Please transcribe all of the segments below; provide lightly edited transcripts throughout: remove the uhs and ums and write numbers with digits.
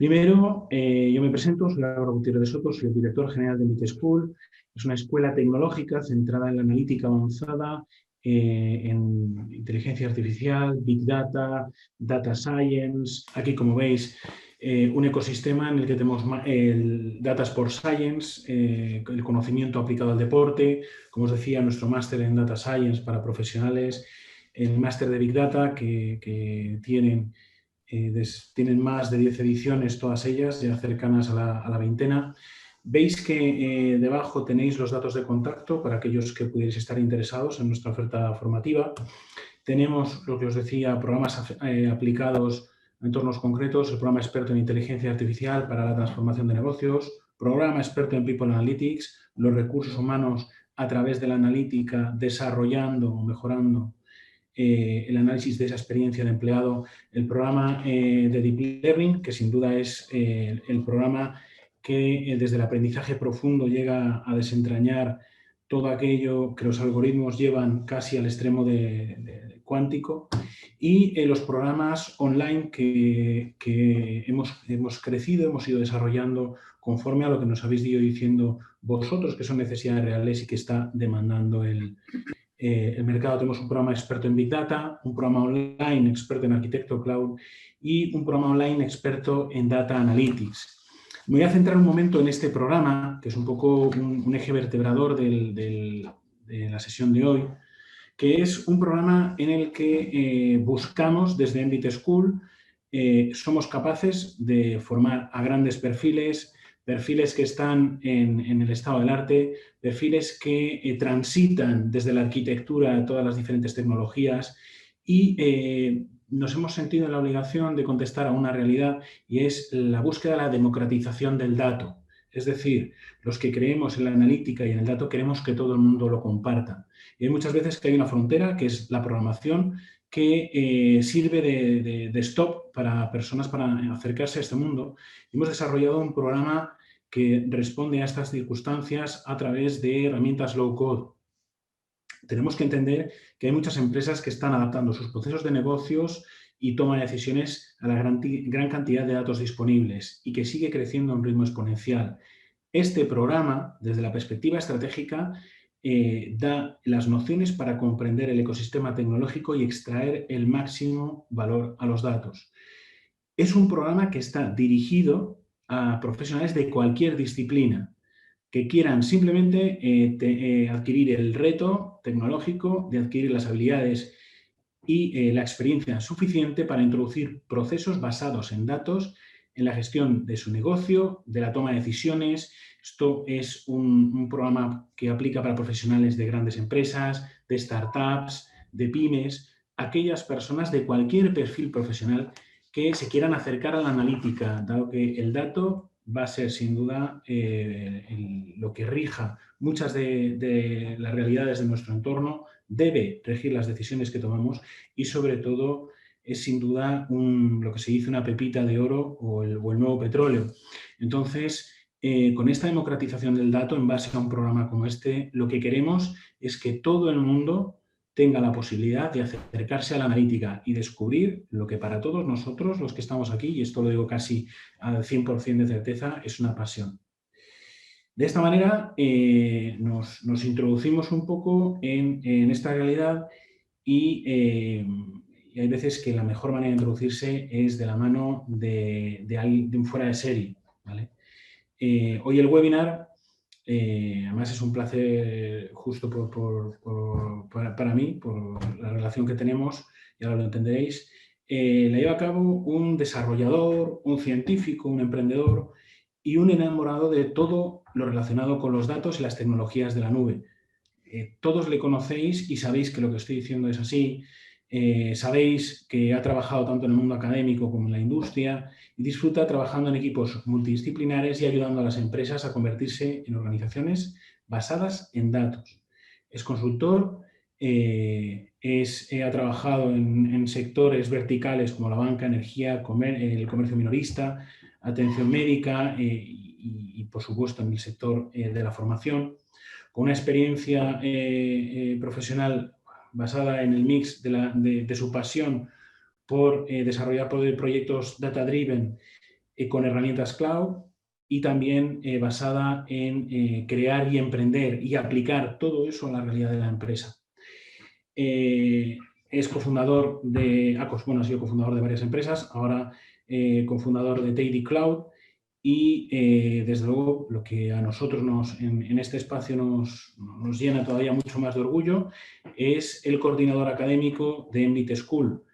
Primero, yo me presento, soy Álvaro Gutiérrez de Soto, soy el director general de MIT School. Es una escuela tecnológica centrada en la analítica avanzada, en inteligencia artificial, Big Data, Data Science. Aquí, como veis, un ecosistema en el que tenemos el Data Sport Science, el conocimiento aplicado al deporte, como os decía, nuestro máster en Data Science para profesionales, el máster de Big Data que tienen más de 10 ediciones, todas ellas, ya cercanas a la veintena. Veis que debajo tenéis los datos de contacto para aquellos que pudierais estar interesados en nuestra oferta formativa. Tenemos, lo que os decía, programas aplicados a entornos concretos, el programa experto en inteligencia artificial para la transformación de negocios, programa experto en People Analytics, los recursos humanos a través de la analítica, desarrollando o mejorando el análisis de esa experiencia de empleado, el programa de Deep Learning, que sin duda es el programa que desde el aprendizaje profundo llega a desentrañar todo aquello que los algoritmos llevan casi al extremo de cuántico, y los programas online que hemos crecido, hemos ido desarrollando conforme a lo que nos habéis ido diciendo vosotros, que son necesidades reales y que está demandando el mercado. Tenemos un programa experto en Big Data, un programa online experto en Arquitecto Cloud y un programa online experto en Data Analytics. Me voy a centrar un momento en este programa, que es un poco un eje vertebrador de la sesión de hoy, que es un programa en el que buscamos desde MBIT School, somos capaces de formar a grandes perfiles que están en el estado del arte, perfiles que transitan desde la arquitectura a todas las diferentes tecnologías y nos hemos sentido en la obligación de contestar a una realidad, y es la búsqueda de la democratización del dato. Es decir, los que creemos en la analítica y en el dato queremos que todo el mundo lo comparta. Y hay muchas veces que hay una frontera, que es la programación, que sirve de stop para personas para acercarse a este mundo. Hemos desarrollado un programa que responde a estas circunstancias a través de herramientas low code. Tenemos que entender que hay muchas empresas que están adaptando sus procesos de negocios y toma de decisiones a la gran cantidad de datos disponibles, y que sigue creciendo a un ritmo exponencial. Este programa, desde la perspectiva estratégica, da las nociones para comprender el ecosistema tecnológico y extraer el máximo valor a los datos. Es un programa que está dirigido a profesionales de cualquier disciplina que quieran simplemente adquirir el reto tecnológico de adquirir las habilidades y la experiencia suficiente para introducir procesos basados en datos en la gestión de su negocio, de la toma de decisiones. Esto es un programa que aplica para profesionales de grandes empresas, de startups, de pymes, aquellas personas de cualquier perfil profesional que se quieran acercar a la analítica, dado que el dato va a ser sin duda lo que rija muchas de las realidades de nuestro entorno, debe regir las decisiones que tomamos y sobre todo es sin duda lo que se dice una pepita de oro o el nuevo petróleo. Entonces, con esta democratización del dato en base a un programa como este, lo que queremos es que todo el mundo tenga la posibilidad de acercarse a la analítica y descubrir lo que para todos nosotros, los que estamos aquí, y esto lo digo casi al 100% de certeza, es una pasión. De esta manera nos introducimos un poco en esta realidad y hay veces que la mejor manera de introducirse es de la mano de un fuera de serie, ¿vale? Hoy el webinar, además es un placer justo para mí, por la relación que tenemos, y ahora lo entenderéis, la lleva a cabo un desarrollador, un científico, un emprendedor y un enamorado de todo lo relacionado con los datos y las tecnologías de la nube. Todos le conocéis y sabéis que lo que estoy diciendo es así. Sabéis que ha trabajado tanto en el mundo académico como en la industria y disfruta trabajando en equipos multidisciplinares y ayudando a las empresas a convertirse en organizaciones basadas en datos. Es consultor, ha trabajado en sectores verticales como la banca, energía, el comercio minorista, atención médica y, por supuesto, en el sector de la formación, con una experiencia profesional basada en el mix de su pasión por desarrollar proyectos data-driven con herramientas cloud y también basada en crear y emprender y aplicar todo eso a la realidad de la empresa. Es cofundador de, ha sido cofundador de varias empresas, ahora cofundador de Daily Cloud y desde luego lo que a nosotros en este espacio nos llena todavía mucho más de orgullo es el coordinador académico de MBIT School.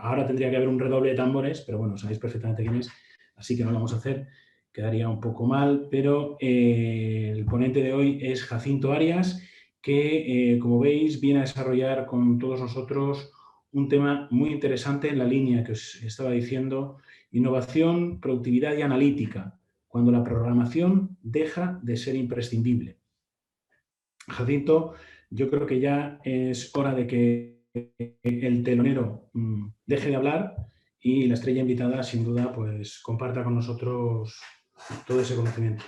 Ahora tendría que haber un redoble de tambores, pero bueno, sabéis perfectamente quién es, así que no lo vamos a hacer, quedaría un poco mal, pero el ponente de hoy es Jacinto Arias, que, como veis, viene a desarrollar con todos nosotros un tema muy interesante en la línea que os estaba diciendo, innovación, productividad y analítica, cuando la programación deja de ser imprescindible. Jacinto, yo creo que ya es hora de que el telonero deje de hablar y la estrella invitada, sin duda, pues comparta con nosotros todo ese conocimiento.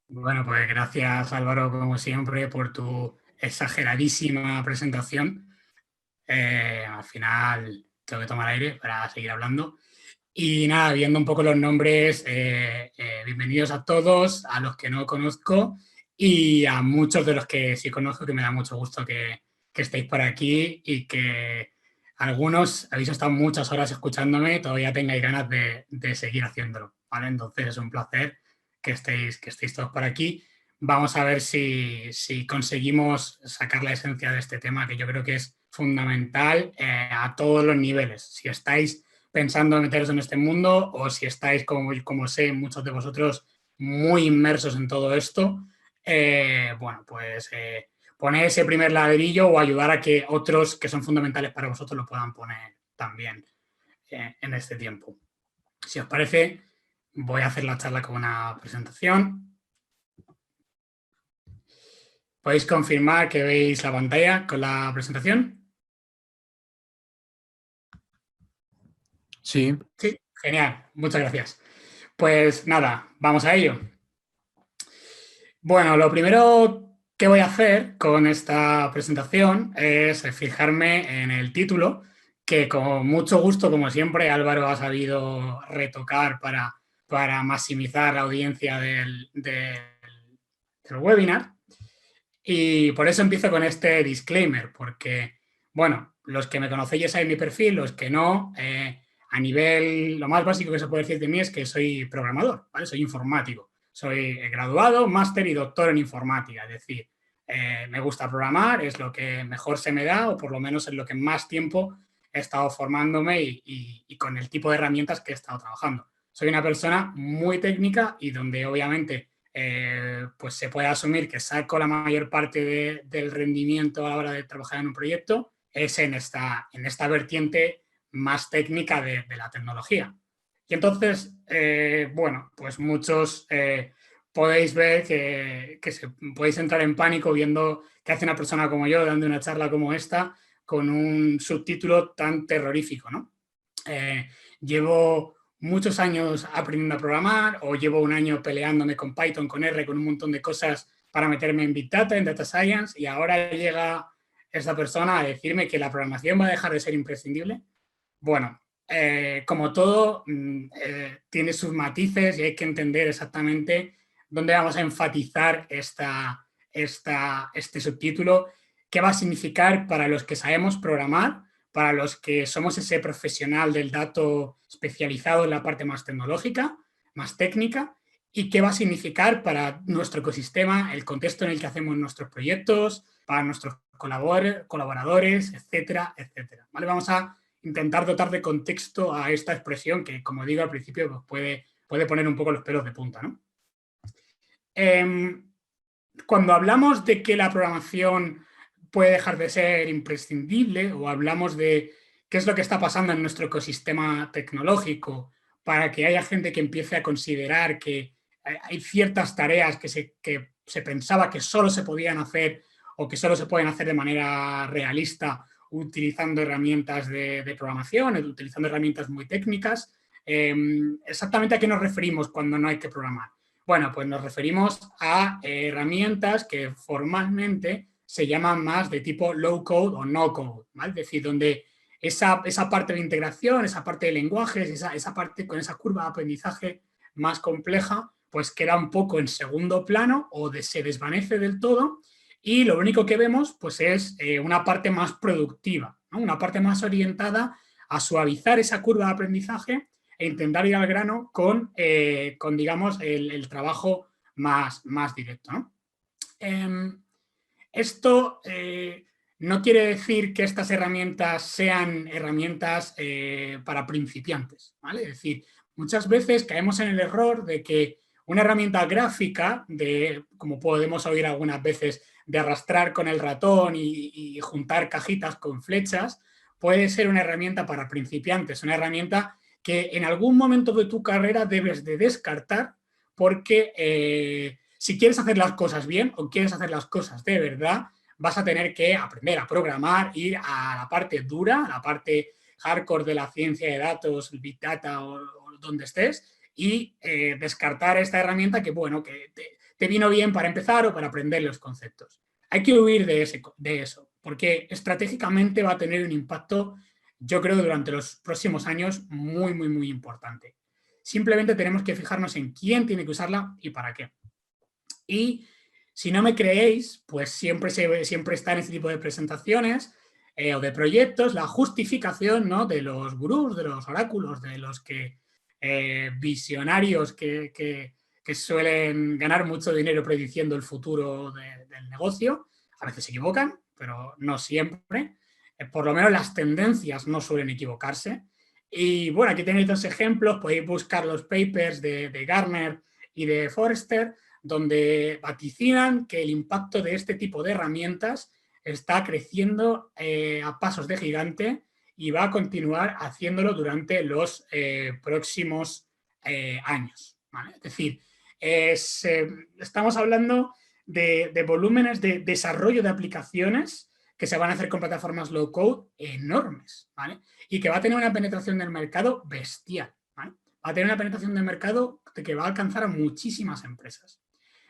Bueno, pues gracias, Álvaro, como siempre, por tu exageradísima presentación. Al final tengo que tomar aire para seguir hablando. Y nada, viendo un poco los nombres, bienvenidos a todos, a los que no conozco y a muchos de los que sí conozco, que me da mucho gusto que estéis por aquí y que algunos habéis estado muchas horas escuchándome, todavía tengáis ganas de seguir haciéndolo, ¿vale? Entonces es un placer que estéis todos por aquí. Vamos a ver si conseguimos sacar la esencia de este tema, que yo creo que es fundamental a todos los niveles. Si estáis pensando en meteros en este mundo o si estáis, como sé, muchos de vosotros muy inmersos en todo esto, bueno, pues poner ese primer ladrillo o ayudar a que otros que son fundamentales para vosotros lo puedan poner también en este tiempo. Si os parece, voy a hacer la charla con una presentación. ¿Podéis confirmar que veis la pantalla con la presentación? Sí. Sí, genial, muchas gracias. Pues nada, vamos a ello. Bueno, lo primero que voy a hacer con esta presentación es fijarme en el título, que con mucho gusto, como siempre, Álvaro ha sabido retocar para maximizar la audiencia del webinar. Y por eso empiezo con este disclaimer, porque, bueno, los que me conocéis ya sabéis mi perfil, los que no, a nivel, lo más básico que se puede decir de mí es que soy programador, ¿vale? Soy informático. Soy graduado, máster y doctor en informática, es decir, me gusta programar, es lo que mejor se me da o por lo menos es lo que más tiempo he estado formándome y con el tipo de herramientas que he estado trabajando. Soy una persona muy técnica y donde obviamente pues se puede asumir que saco la mayor parte del rendimiento a la hora de trabajar en un proyecto es en esta vertiente más técnica de la tecnología. Y entonces, bueno, pues muchos podéis ver que podéis entrar en pánico viendo que hace una persona como yo dando una charla como esta con un subtítulo tan terrorífico, ¿no? Llevo muchos años aprendiendo a programar o llevo un año peleándome con Python, con R, con un montón de cosas para meterme en Big Data, en Data Science, y ahora llega esta persona a decirme que la programación va a dejar de ser imprescindible. Bueno, como todo, tiene sus matices y hay que entender exactamente dónde vamos a enfatizar este subtítulo, qué va a significar para los que sabemos programar, para los que somos ese profesional del dato especializado en la parte más tecnológica, más técnica, y qué va a significar para nuestro ecosistema, el contexto en el que hacemos nuestros proyectos, para nuestros colaboradores, etcétera, etcétera. ¿Vale? Vamos a intentar dotar de contexto a esta expresión que, como digo al principio, pues puede poner un poco los pelos de punta, ¿no? Cuando hablamos de que la programación puede dejar de ser imprescindible o hablamos de qué es lo que está pasando en nuestro ecosistema tecnológico para que haya gente que empiece a considerar que hay ciertas tareas que se pensaba que solo se podían hacer o que solo se pueden hacer de manera realista utilizando herramientas de programación, utilizando herramientas muy técnicas. ¿Exactamente a qué nos referimos cuando no hay que programar? Bueno, pues nos referimos a herramientas que formalmente se llaman más de tipo low code o no code, ¿vale? Es decir, donde esa parte de integración, esa parte de lenguajes, esa parte con esa curva de aprendizaje más compleja, pues queda un poco en segundo plano o se desvanece del todo, y lo único que vemos pues es una parte más productiva, ¿no? Una parte más orientada a suavizar esa curva de aprendizaje e intentar ir al grano con digamos, el trabajo más directo, ¿no? Esto no quiere decir que estas herramientas sean herramientas para principiantes, ¿vale? Es decir, muchas veces caemos en el error de que una herramienta gráfica, como podemos oír algunas veces, de arrastrar con el ratón y juntar cajitas con flechas, puede ser una herramienta para principiantes, una herramienta que en algún momento de tu carrera debes de descartar porque si quieres hacer las cosas bien o quieres hacer las cosas de verdad, vas a tener que aprender a programar, ir a la parte dura, a la parte hardcore de la ciencia de datos, el Big Data o donde estés, y descartar esta herramienta que, bueno, que te vino bien para empezar o para aprender los conceptos. Hay que huir de eso, porque estratégicamente va a tener un impacto, yo creo, durante los próximos años muy, muy, muy importante. Simplemente tenemos que fijarnos en quién tiene que usarla y para qué. Y si no me creéis, pues siempre está en este tipo de presentaciones o de proyectos la justificación, ¿no?, de los gurús, de los oráculos, de los visionarios que suelen ganar mucho dinero prediciendo el futuro del negocio. A veces se equivocan, pero no siempre. Por lo menos las tendencias no suelen equivocarse. Y bueno, aquí tenéis dos ejemplos. Podéis buscar los papers de Gartner y de Forrester, donde vaticinan que el impacto de este tipo de herramientas está creciendo a pasos de gigante y va a continuar haciéndolo durante los próximos años, ¿vale? Es decir, estamos hablando de volúmenes de desarrollo de aplicaciones que se van a hacer con plataformas low code enormes, ¿vale? Y que va a tener una penetración del mercado bestial, ¿vale? Va a tener una penetración del mercado que va a alcanzar a muchísimas empresas.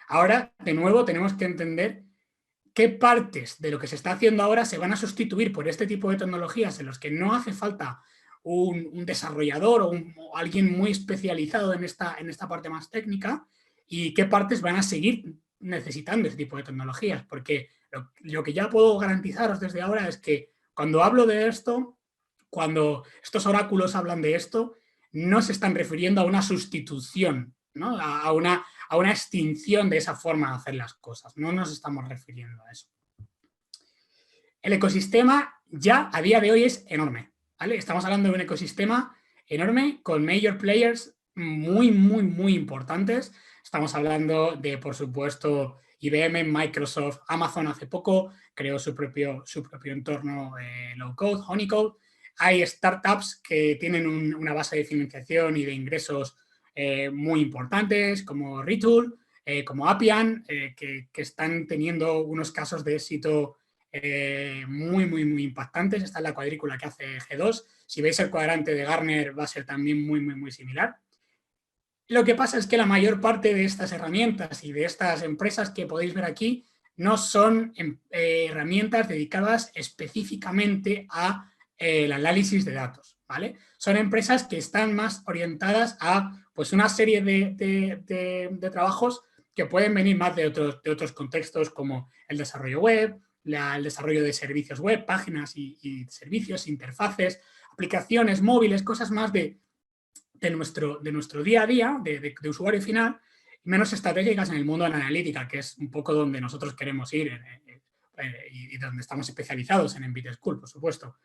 Ahora, de nuevo, tenemos que entender qué partes de lo que se está haciendo ahora se van a sustituir por este tipo de tecnologías en los que no hace falta un desarrollador o alguien muy especializado en esta parte más técnica, y qué partes van a seguir necesitando este tipo de tecnologías, porque lo que ya puedo garantizaros desde ahora es que cuando hablo de esto, cuando estos oráculos hablan de esto, no se están refiriendo a una sustitución, ¿no?, a una extinción de esa forma de hacer las cosas. No nos estamos refiriendo a eso. El ecosistema ya a día de hoy es enorme, ¿vale? Estamos hablando de un ecosistema enorme con major players muy, muy, muy importantes. Estamos hablando de, por supuesto, IBM, Microsoft, Amazon hace poco creó su propio entorno low code, Honeycode. Hay startups que tienen una base de financiación y de ingresos muy importantes, como Retool, como Appian, que están teniendo unos casos de éxito muy, muy, muy impactantes. Esta es la cuadrícula que hace G2. Si veis el cuadrante de Gartner, va a ser también muy, muy, muy similar. Lo que pasa es que la mayor parte de estas herramientas y de estas empresas que podéis ver aquí no son herramientas dedicadas específicamente al análisis de datos, ¿vale? Son empresas que están más orientadas a, pues, una serie de trabajos que pueden venir más de otros contextos, como el desarrollo web, el desarrollo de servicios web, páginas y servicios, interfaces, aplicaciones móviles, cosas más de nuestro día a día, de usuario final, menos estratégicas en el mundo de la analítica, que es un poco donde nosotros queremos ir y donde estamos especializados en Bit School, por supuesto.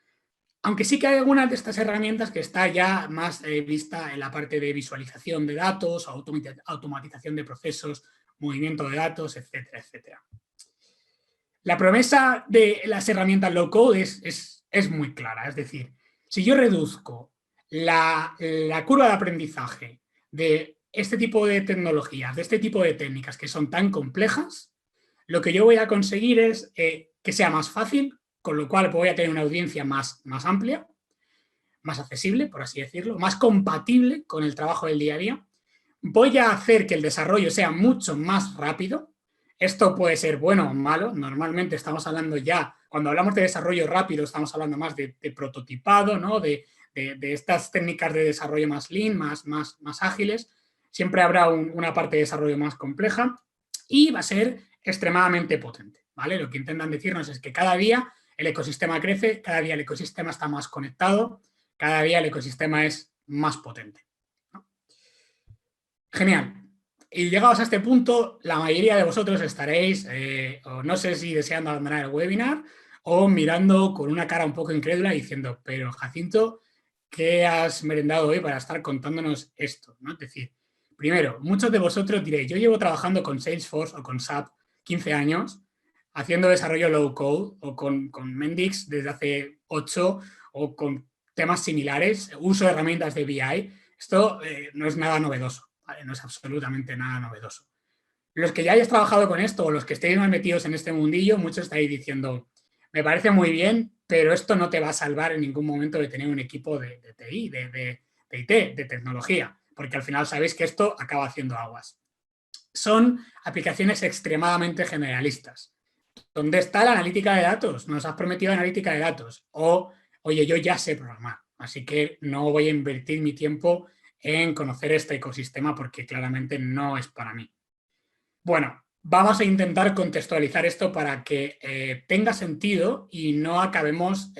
Aunque sí que hay algunas de estas herramientas que está ya más vista en la parte de visualización de datos, automatización de procesos, movimiento de datos, etcétera, etcétera. La promesa de las herramientas low code es muy clara. Es decir, si yo reduzco la curva de aprendizaje de este tipo de tecnologías, de este tipo de técnicas que son tan complejas, lo que yo voy a conseguir es que sea más fácil, con lo cual voy a tener una audiencia más amplia, más accesible, por así decirlo, más compatible con el trabajo del día a día. Voy a hacer que el desarrollo sea mucho más rápido. Esto puede ser bueno o malo. Normalmente estamos hablando ya cuando hablamos de desarrollo rápido estamos hablando más de prototipado, ¿no? de estas técnicas de desarrollo más lean, más ágiles. Siempre habrá una parte de desarrollo más compleja y va a ser extremadamente potente, ¿vale? Lo que intentan decirnos es que cada día el ecosistema crece, cada día el ecosistema está más conectado, cada día el ecosistema es más potente, ¿no? Genial. Y llegados a este punto, la mayoría de vosotros estaréis, o no sé si deseando abandonar el webinar o mirando con una cara un poco incrédula diciendo, pero Jacinto, ¿qué has merendado hoy para estar contándonos esto, ¿no? Es decir, primero, muchos de vosotros diréis, yo llevo trabajando con Salesforce o con SAP 15 años, haciendo desarrollo low code o con Mendix desde hace 8 o con temas similares, uso de herramientas de BI. Esto no es nada novedoso, ¿vale? No es absolutamente nada novedoso. Los que ya hayáis trabajado con esto o los que estéis más metidos en este mundillo, muchos estáis diciendo, me parece muy bien, pero esto no te va a salvar en ningún momento de tener un equipo de TI, de IT, de tecnología, porque al final sabéis que esto acaba haciendo aguas. Son aplicaciones extremadamente generalistas. ¿Dónde está la analítica de datos? Nos has prometido analítica de datos. O, oye, yo ya sé programar, así que no voy a invertir mi tiempo en conocer este ecosistema porque claramente no es para mí. Bueno, vamos a intentar contextualizar esto para que tenga sentido y no acabemos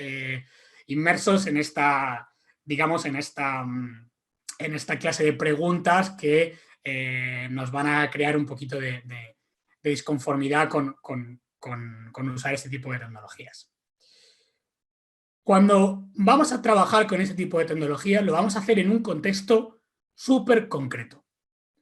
inmersos en esta, digamos, en esta clase de preguntas que nos van a crear un poquito de disconformidad con usar este tipo de tecnologías. Cuando vamos a trabajar con este tipo de tecnologías, lo vamos a hacer en un contexto súper concreto,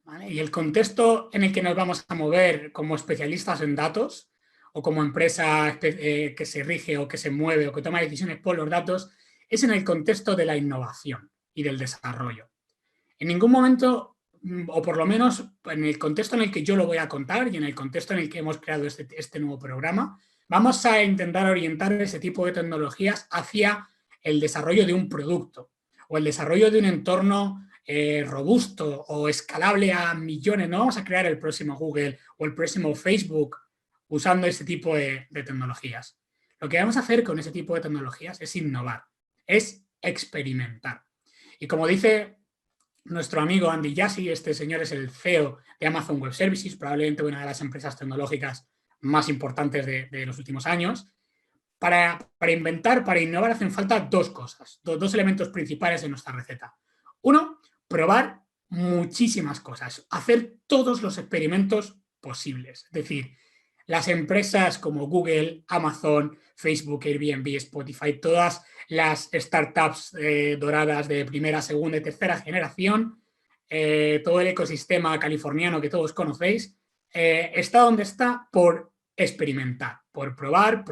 ¿vale? Y el contexto en el que nos vamos a mover como especialistas en datos o como empresa que se rige o que se mueve o que toma decisiones por los datos es en el contexto de la innovación y del desarrollo. En ningún momento, o por lo menos en el contexto en el que yo lo voy a contar y en el contexto en el que hemos creado este nuevo programa, vamos a intentar orientar ese tipo de tecnologías hacia el desarrollo de un producto o el desarrollo de un entorno robusto o escalable a millones. No vamos a crear el próximo Google o el próximo Facebook usando ese tipo de tecnologías. Lo que vamos a hacer con ese tipo de tecnologías es innovar, es experimentar. Y como dice nuestro amigo Andy Jassy, este señor es el CEO de Amazon Web Services, probablemente una de las empresas tecnológicas más importantes de los últimos años. Para inventar, para innovar, hacen falta dos cosas, dos elementos principales de nuestra receta. Uno, probar muchísimas cosas, hacer todos los experimentos posibles. Es decir, las empresas como Google, Amazon, Facebook, Airbnb, Spotify, todas las startups doradas de primera, segunda y tercera generación, todo el ecosistema californiano que todos conocéis, está donde está por experimentar, por probar.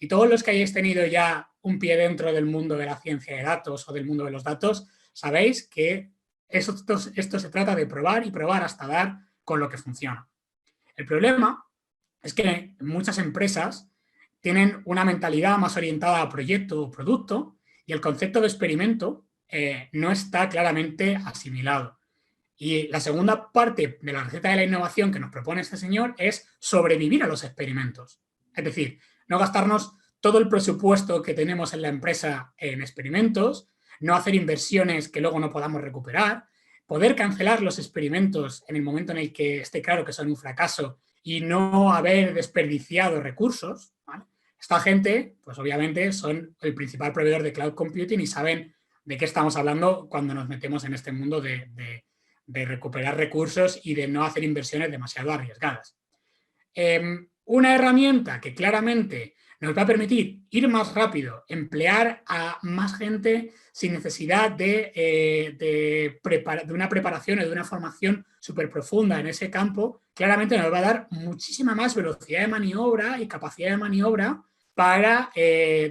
Y todos los que hayáis tenido ya un pie dentro del mundo de la ciencia de datos o del mundo de los datos, sabéis que esto se trata de probar y probar hasta dar con lo que funciona. El problema es que muchas empresas tienen una mentalidad más orientada a proyecto o producto y el concepto de experimento no está claramente asimilado. Y la segunda parte de la receta de la innovación que nos propone este señor es sobrevivir a los experimentos. Es decir, no gastarnos todo el presupuesto que tenemos en la empresa en experimentos, no hacer inversiones que luego no podamos recuperar, poder cancelar los experimentos en el momento en el que esté claro que son un fracaso y no haber desperdiciado recursos, ¿vale? Esta gente, pues obviamente, son el principal proveedor de cloud computing y saben de qué estamos hablando cuando nos metemos en este mundo de recuperar recursos y de no hacer inversiones demasiado arriesgadas. Una herramienta que claramente nos va a permitir ir más rápido, emplear a más gente sin necesidad de una preparación o de una formación súper profunda en ese campo, claramente nos va a dar muchísima más velocidad de maniobra y capacidad de maniobra para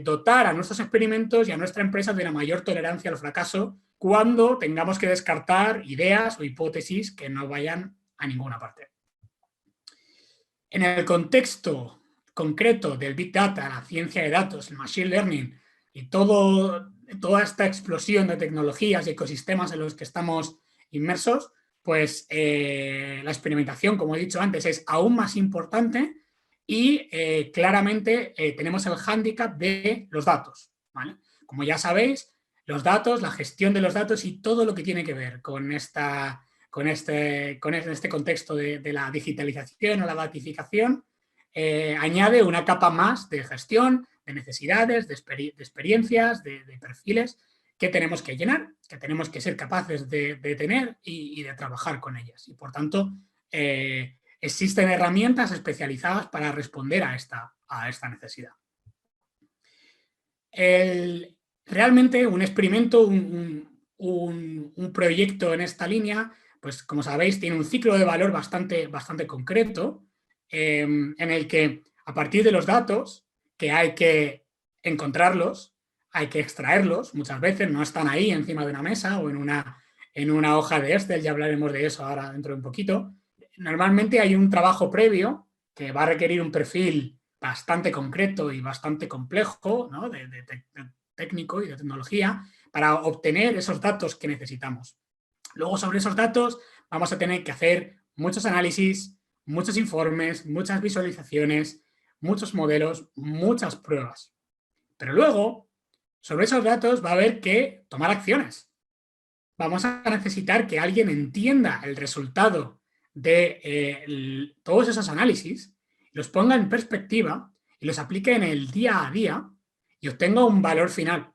dotar a nuestros experimentos y a nuestra empresa de una mayor tolerancia al fracaso cuando tengamos que descartar ideas o hipótesis que no vayan a ninguna parte. En el contexto concreto del Big Data, la ciencia de datos, el Machine Learning y toda esta explosión de tecnologías y ecosistemas en los que estamos inmersos, pues la experimentación, como he dicho antes, es aún más importante y claramente tenemos el hándicap de los datos, ¿vale? Como ya sabéis, los datos, la gestión de los datos y todo lo que tiene que ver con este contexto de la digitalización o la datificación, añade una capa más de gestión, de necesidades, de experiencias, de perfiles que tenemos que llenar, que tenemos que ser capaces de tener y de trabajar con ellas. Y por tanto, existen herramientas especializadas para responder a esta necesidad. Realmente un experimento, un proyecto en esta línea, pues como sabéis, tiene un ciclo de valor bastante concreto, en el que a partir de los datos, que hay que encontrarlos, hay que extraerlos, muchas veces no están ahí encima de una mesa o en una hoja de Excel, ya hablaremos de eso ahora dentro de un poquito. Normalmente hay un trabajo previo que va a requerir un perfil bastante concreto y bastante complejo, ¿no? de técnico y de tecnología para obtener esos datos que necesitamos. Luego, sobre esos datos vamos a tener que hacer muchos análisis, muchos informes, muchas visualizaciones, muchos modelos, muchas pruebas. Pero luego, sobre esos datos va a haber que tomar acciones. Vamos a necesitar que alguien entienda el resultado de todos esos análisis, los ponga en perspectiva y los aplique en el día a día y obtenga un valor final.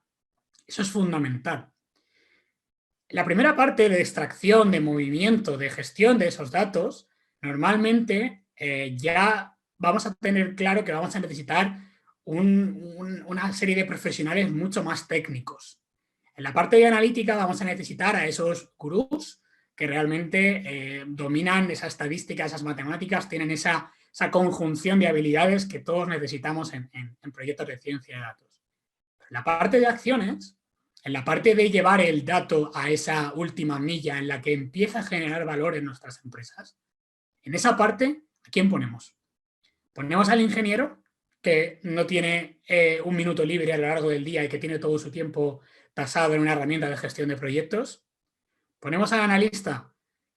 Eso es fundamental. La primera parte de extracción, de movimiento, de gestión de esos datos, normalmente ya vamos a tener claro que vamos a necesitar una serie de profesionales mucho más técnicos. En la parte de analítica vamos a necesitar a esos gurús que realmente dominan esa estadística, esas matemáticas, tienen esa conjunción de habilidades que todos necesitamos en proyectos de ciencia de datos. En la parte de acciones, en la parte de llevar el dato a esa última milla en la que empieza a generar valor en nuestras empresas, en esa parte, ¿a quién ponemos? Ponemos al ingeniero, que no tiene un minuto libre a lo largo del día y que tiene todo su tiempo tasado en una herramienta de gestión de proyectos. Ponemos al analista,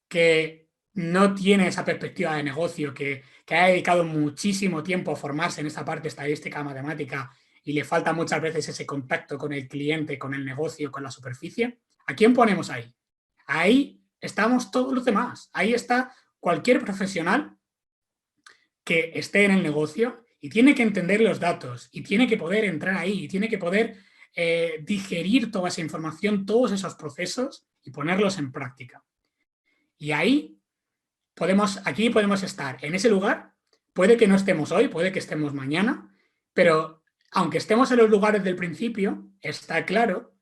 que no tiene esa perspectiva de negocio, que ha dedicado muchísimo tiempo a formarse en esta parte estadística, matemática, y le falta muchas veces ese contacto con el cliente, con el negocio, con la superficie. ¿A quién ponemos ahí? Ahí estamos todos los demás. Ahí está cualquier profesional que esté en el negocio y tiene que entender los datos y tiene que poder entrar ahí y tiene que poder digerir toda esa información, todos esos procesos y ponerlos en práctica. Y ahí aquí podemos estar en ese lugar. Puede que no estemos hoy, puede que estemos mañana, pero aunque estemos en los lugares del principio, está claro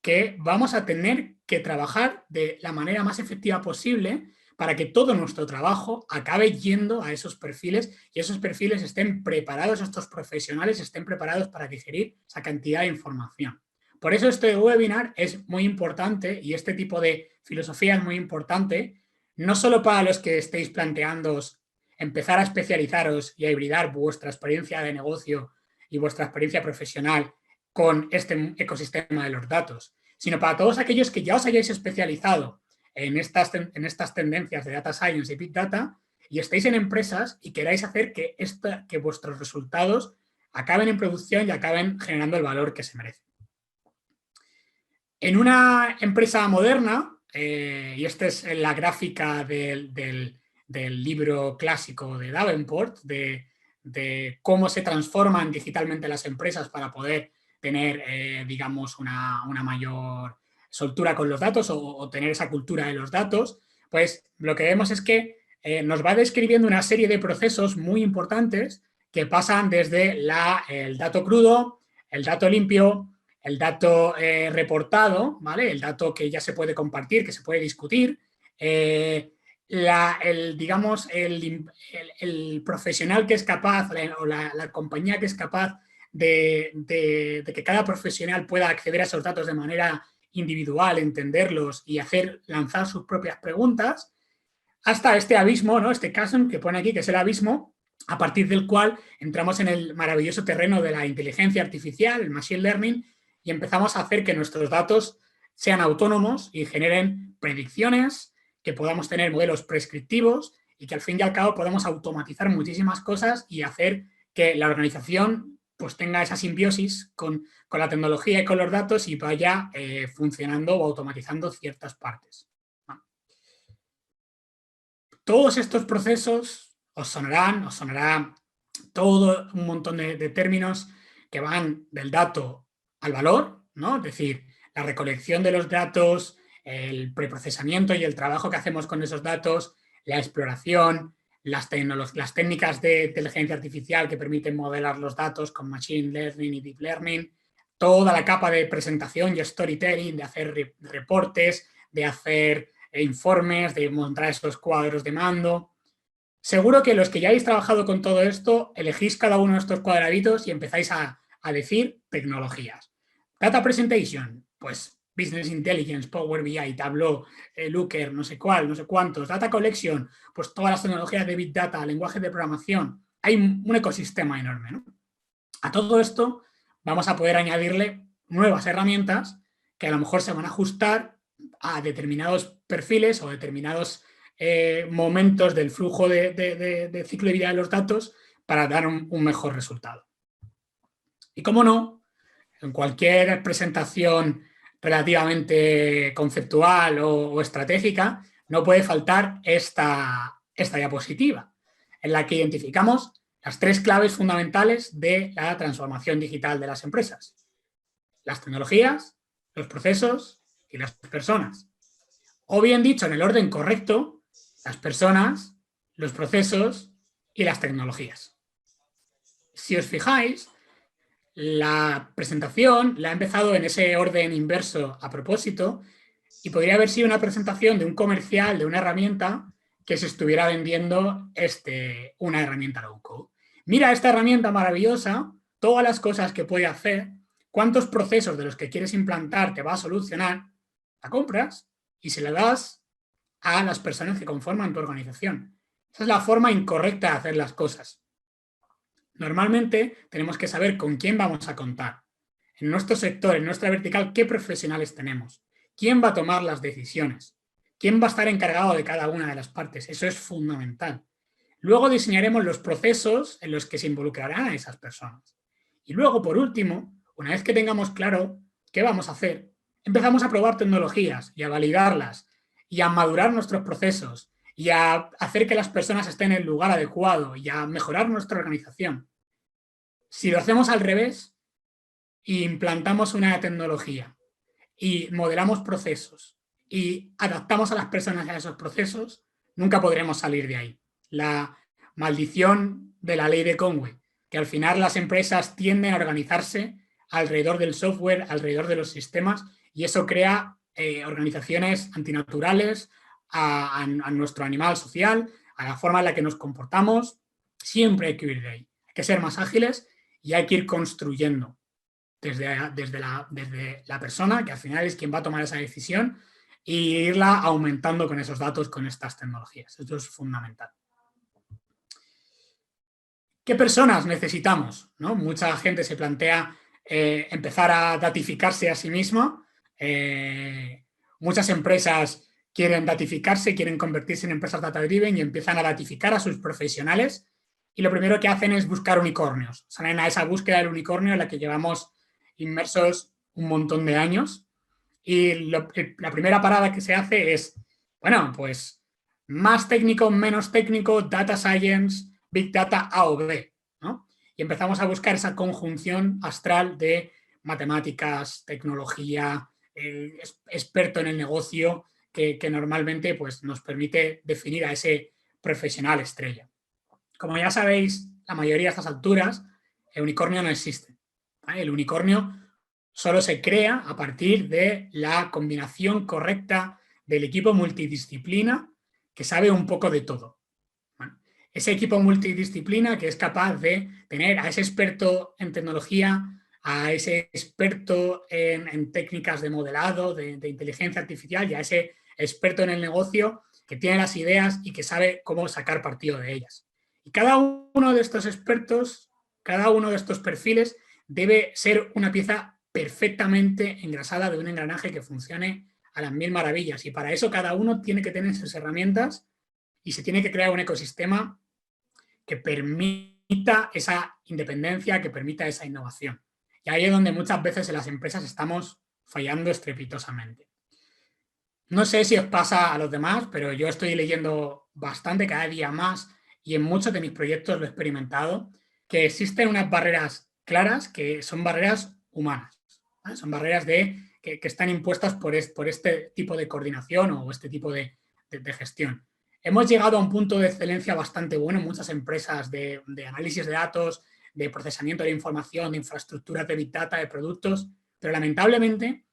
que vamos a tener que trabajar de la manera más efectiva posible para que todo nuestro trabajo acabe yendo a esos perfiles y esos perfiles estén preparados, estos profesionales estén preparados para digerir esa cantidad de información. Por eso este webinar es muy importante y este tipo de filosofía es muy importante, no solo para los que estéis planteándoos empezar a especializaros y a hibridar vuestra experiencia de negocio y vuestra experiencia profesional con este ecosistema de los datos, sino para todos aquellos que ya os hayáis especializado en estas tendencias de Data Science y Big Data y estéis en empresas y queráis hacer que vuestros resultados acaben en producción y acaben generando el valor que se merecen. En una empresa moderna, y esta es la gráfica del libro clásico de Davenport, de cómo se transforman digitalmente las empresas para poder tener, digamos, una mayor soltura con los datos o tener esa cultura de los datos, pues lo que vemos es que nos va describiendo una serie de procesos muy importantes que pasan desde el dato crudo, el dato limpio, el dato reportado, ¿vale? El dato que ya se puede compartir, que se puede discutir, digamos, el profesional que es capaz o la compañía que es capaz de que cada profesional pueda acceder a esos datos de manera individual, entenderlos y lanzar sus propias preguntas, hasta este abismo, ¿no? Este chasm que pone aquí, que es el abismo, a partir del cual entramos en el maravilloso terreno de la inteligencia artificial, el machine learning, y empezamos a hacer que nuestros datos sean autónomos y generen predicciones, que podamos tener modelos prescriptivos y que al fin y al cabo podemos automatizar muchísimas cosas y hacer que la organización pues tenga esa simbiosis con la tecnología y con los datos y vaya funcionando o automatizando ciertas partes. Todos estos procesos os sonará todo un montón de términos que van del dato al valor, ¿no? Es decir, la recolección de los datos, el preprocesamiento y el trabajo que hacemos con esos datos, la exploración, las técnicas de inteligencia artificial que permiten modelar los datos con machine learning y deep learning, toda la capa de presentación y storytelling, de hacer reportes, de hacer informes, de montar esos cuadros de mando. Seguro que los que ya habéis trabajado con todo esto, elegís cada uno de estos cuadraditos y empezáis a decir tecnologías. Data Presentation, pues Business Intelligence, Power BI, Tableau, Looker, no sé cuál, no sé cuántos. Data Collection, pues todas las tecnologías de Big Data, lenguajes de programación. Hay un ecosistema enorme, ¿no? A todo esto vamos a poder añadirle nuevas herramientas que a lo mejor se van a ajustar a determinados perfiles o determinados momentos del flujo de ciclo de vida de los datos para dar un mejor resultado. Y cómo no, en cualquier presentación relativamente conceptual o estratégica, no puede faltar esta diapositiva, en la que identificamos las 3 claves fundamentales de la transformación digital de las empresas: las tecnologías, los procesos y las personas. O bien dicho, en el orden correcto, las personas, los procesos y las tecnologías. Si os fijáis, la presentación la he empezado en ese orden inverso a propósito y podría haber sido una presentación de un comercial, de una herramienta que se estuviera vendiendo una herramienta low-code. Mira esta herramienta maravillosa, todas las cosas que puede hacer, cuántos procesos de los que quieres implantar te va a solucionar, la compras y se la das a las personas que conforman tu organización. Esa es la forma incorrecta de hacer las cosas. Normalmente tenemos que saber con quién vamos a contar. En nuestro sector, en nuestra vertical, ¿qué profesionales tenemos? ¿Quién va a tomar las decisiones? ¿Quién va a estar encargado de cada una de las partes? Eso es fundamental. Luego diseñaremos los procesos en los que se involucrarán a esas personas. Y luego, por último, una vez que tengamos claro qué vamos a hacer, empezamos a probar tecnologías y a validarlas y a madurar nuestros procesos y a hacer que las personas estén en el lugar adecuado y a mejorar nuestra organización. Si lo hacemos al revés y implantamos una tecnología y modelamos procesos y adaptamos a las personas a esos procesos, nunca podremos salir de ahí. La maldición de la ley de Conway, que al final las empresas tienden a organizarse alrededor del software, alrededor de los sistemas, y eso crea organizaciones antinaturales a nuestro animal social, a la forma en la que nos comportamos. Siempre hay que huir de ahí. Hay que ser más ágiles y hay que ir construyendo desde la persona, que al final es quien va a tomar esa decisión, e irla aumentando con esos datos, con estas tecnologías. Esto es fundamental. ¿Qué personas necesitamos? ¿No? Mucha gente se plantea empezar a datificarse a sí misma. Muchas empresas quieren datificarse, quieren convertirse en empresas data-driven y empiezan a datificar a sus profesionales. Y lo primero que hacen es buscar unicornios. Salen a esa búsqueda del unicornio en la que llevamos inmersos un montón de años. Y la primera parada que se hace es, bueno, pues más técnico, menos técnico, data science, big data A o B, ¿no? Y empezamos a buscar esa conjunción astral de matemáticas, tecnología, experto en el negocio, que normalmente pues, nos permite definir a ese profesional estrella. Como ya sabéis, la mayoría de estas alturas, el unicornio no existe. ¿Vale? El unicornio solo se crea a partir de la combinación correcta del equipo multidisciplina que sabe un poco de todo. ¿Vale? Ese equipo multidisciplina que es capaz de tener a ese experto en tecnología, a ese experto en técnicas de modelado, de inteligencia artificial y a ese experto en el negocio que tiene las ideas y que sabe cómo sacar partido de ellas. Y cada uno de estos expertos, cada uno de estos perfiles debe ser una pieza perfectamente engrasada de un engranaje que funcione a las mil maravillas. Y para eso cada uno tiene que tener sus herramientas y se tiene que crear un ecosistema que permita esa independencia, que permita esa innovación. Y ahí es donde muchas veces en las empresas estamos fallando estrepitosamente. No sé si os pasa a los demás, pero yo estoy leyendo bastante cada día más y en muchos de mis proyectos lo he experimentado, que existen unas barreras claras que son barreras humanas, ¿vale? Son barreras que están impuestas por este tipo de coordinación o este tipo de gestión. Hemos llegado a un punto de excelencia bastante bueno en muchas empresas de análisis de datos, de procesamiento de información, de infraestructuras de Big Data, de productos, pero lamentablemente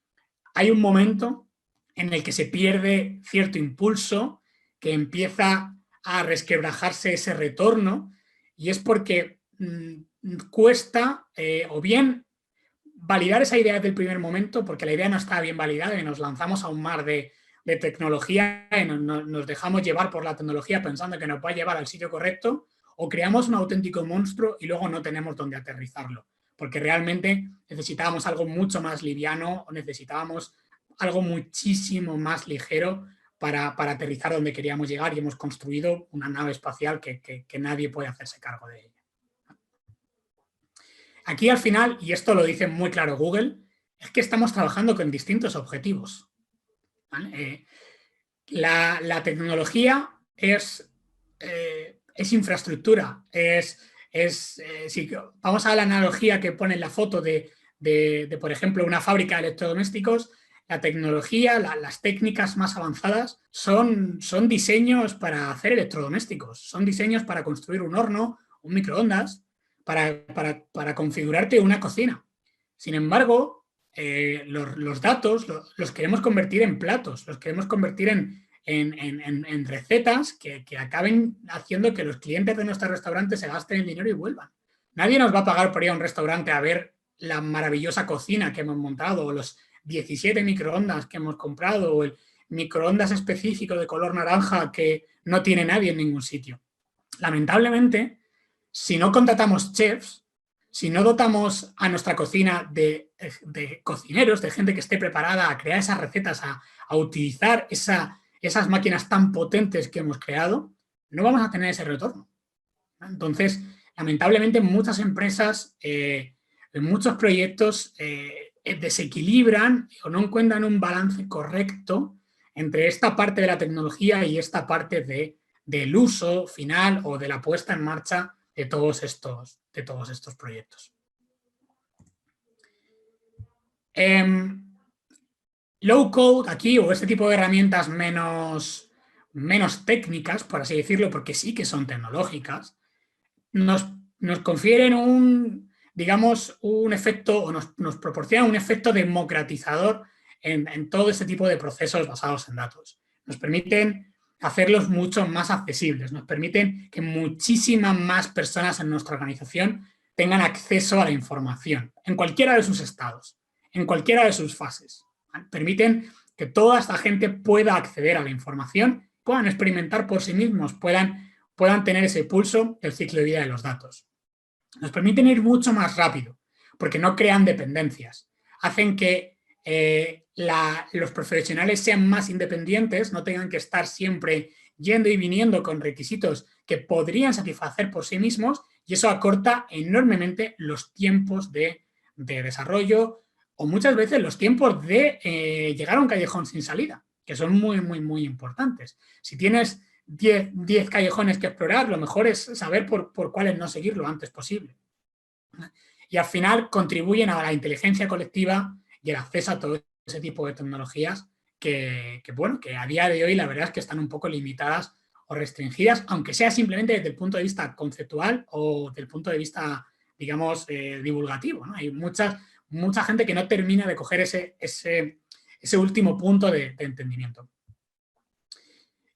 hay un momento en el que se pierde cierto impulso, que empieza a resquebrajarse ese retorno, y es porque cuesta o bien validar esa idea desde el primer momento, porque la idea no está bien validada y nos lanzamos a un mar de tecnología y nos dejamos llevar por la tecnología pensando que nos va a llevar al sitio correcto, o creamos un auténtico monstruo y luego no tenemos dónde aterrizarlo, porque realmente necesitábamos algo mucho más liviano o necesitábamos algo muchísimo más ligero para aterrizar donde queríamos llegar, y hemos construido una nave espacial que nadie puede hacerse cargo de ella. Aquí al final, y esto lo dice muy claro Google, es que estamos trabajando con distintos objetivos, ¿vale? La tecnología es infraestructura, si vamos a la analogía que pone en la foto de, por ejemplo, una fábrica de electrodomésticos. La tecnología, las técnicas más avanzadas son diseños para hacer electrodomésticos, son diseños para construir un horno, un microondas, para configurarte una cocina. Sin embargo, los datos los queremos convertir en platos, los queremos convertir en recetas que acaben haciendo que los clientes de nuestro restaurante se gasten el dinero y vuelvan. Nadie nos va a pagar por ir a un restaurante a ver la maravillosa cocina que hemos montado, o los 17 microondas que hemos comprado, o el microondas específico de color naranja que no tiene nadie en ningún sitio. Lamentablemente, si no contratamos chefs, si no dotamos a nuestra cocina de cocineros, de gente que esté preparada a crear esas recetas, a utilizar esas máquinas tan potentes que hemos creado, no vamos a tener ese retorno. Entonces, lamentablemente, muchas empresas, en muchos proyectos, desequilibran o no encuentran un balance correcto entre esta parte de la tecnología y esta parte del uso final o de la puesta en marcha de todos estos proyectos. Low code aquí, o este tipo de herramientas menos técnicas, por así decirlo, porque sí que son tecnológicas, nos confieren un efecto, o nos proporcionan un efecto democratizador en todo este tipo de procesos basados en datos. Nos permiten hacerlos mucho más accesibles, nos permiten que muchísimas más personas en nuestra organización tengan acceso a la información, en cualquiera de sus estados, en cualquiera de sus fases. Permiten que toda esta gente pueda acceder a la información, puedan experimentar por sí mismos, puedan tener ese pulso del ciclo de vida de los datos. Nos permiten ir mucho más rápido, porque no crean dependencias. Hacen que los profesionales sean más independientes, no tengan que estar siempre yendo y viniendo con requisitos que podrían satisfacer por sí mismos, y eso acorta enormemente los tiempos de desarrollo, o muchas veces los tiempos de llegar a un callejón sin salida, que son muy, muy, muy importantes. Si tienes 10 callejones que explorar, lo mejor es saber por cuáles no seguir lo antes posible. Y al final contribuyen a la inteligencia colectiva y el acceso a todo ese tipo de tecnologías que a día de hoy la verdad es que están un poco limitadas o restringidas, aunque sea simplemente desde el punto de vista conceptual o desde el punto de vista, digamos, divulgativo, ¿no? Hay mucha gente que no termina de coger ese último punto de entendimiento.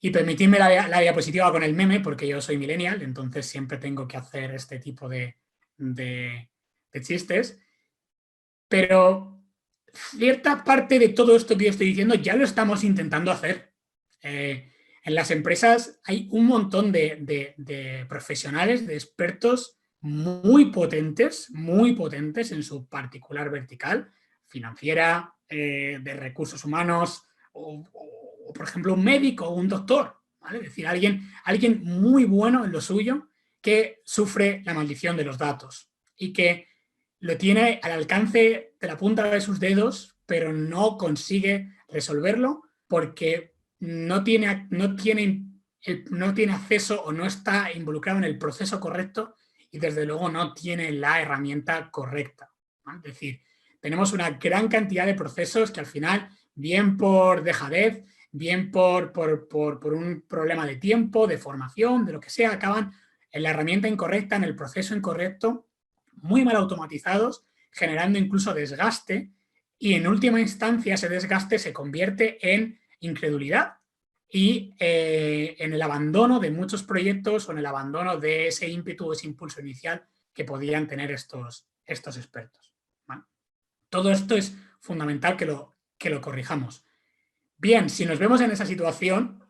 Y permitidme la diapositiva con el meme, porque yo soy millennial, entonces siempre tengo que hacer este tipo de chistes. Pero cierta parte de todo esto que yo estoy diciendo ya lo estamos intentando hacer. En las empresas hay un montón de profesionales, de expertos muy potentes en su particular vertical, financiera, de recursos humanos, o por ejemplo un médico o un doctor, ¿vale? Es decir, alguien muy bueno en lo suyo que sufre la maldición de los datos y que lo tiene al alcance de la punta de sus dedos, pero no consigue resolverlo porque no tiene acceso o no está involucrado en el proceso correcto y desde luego no tiene la herramienta correcta, ¿vale? Es decir, tenemos una gran cantidad de procesos que al final, bien por dejadez, bien por un problema de tiempo, de formación, de lo que sea, acaban en la herramienta incorrecta, en el proceso incorrecto, muy mal automatizados, generando incluso desgaste y en última instancia ese desgaste se convierte en incredulidad y en el abandono de muchos proyectos o en el abandono de ese ímpetu o ese impulso inicial que podían tener estos expertos, ¿vale? Todo esto es fundamental que lo corrijamos. Bien, si nos vemos en esa situación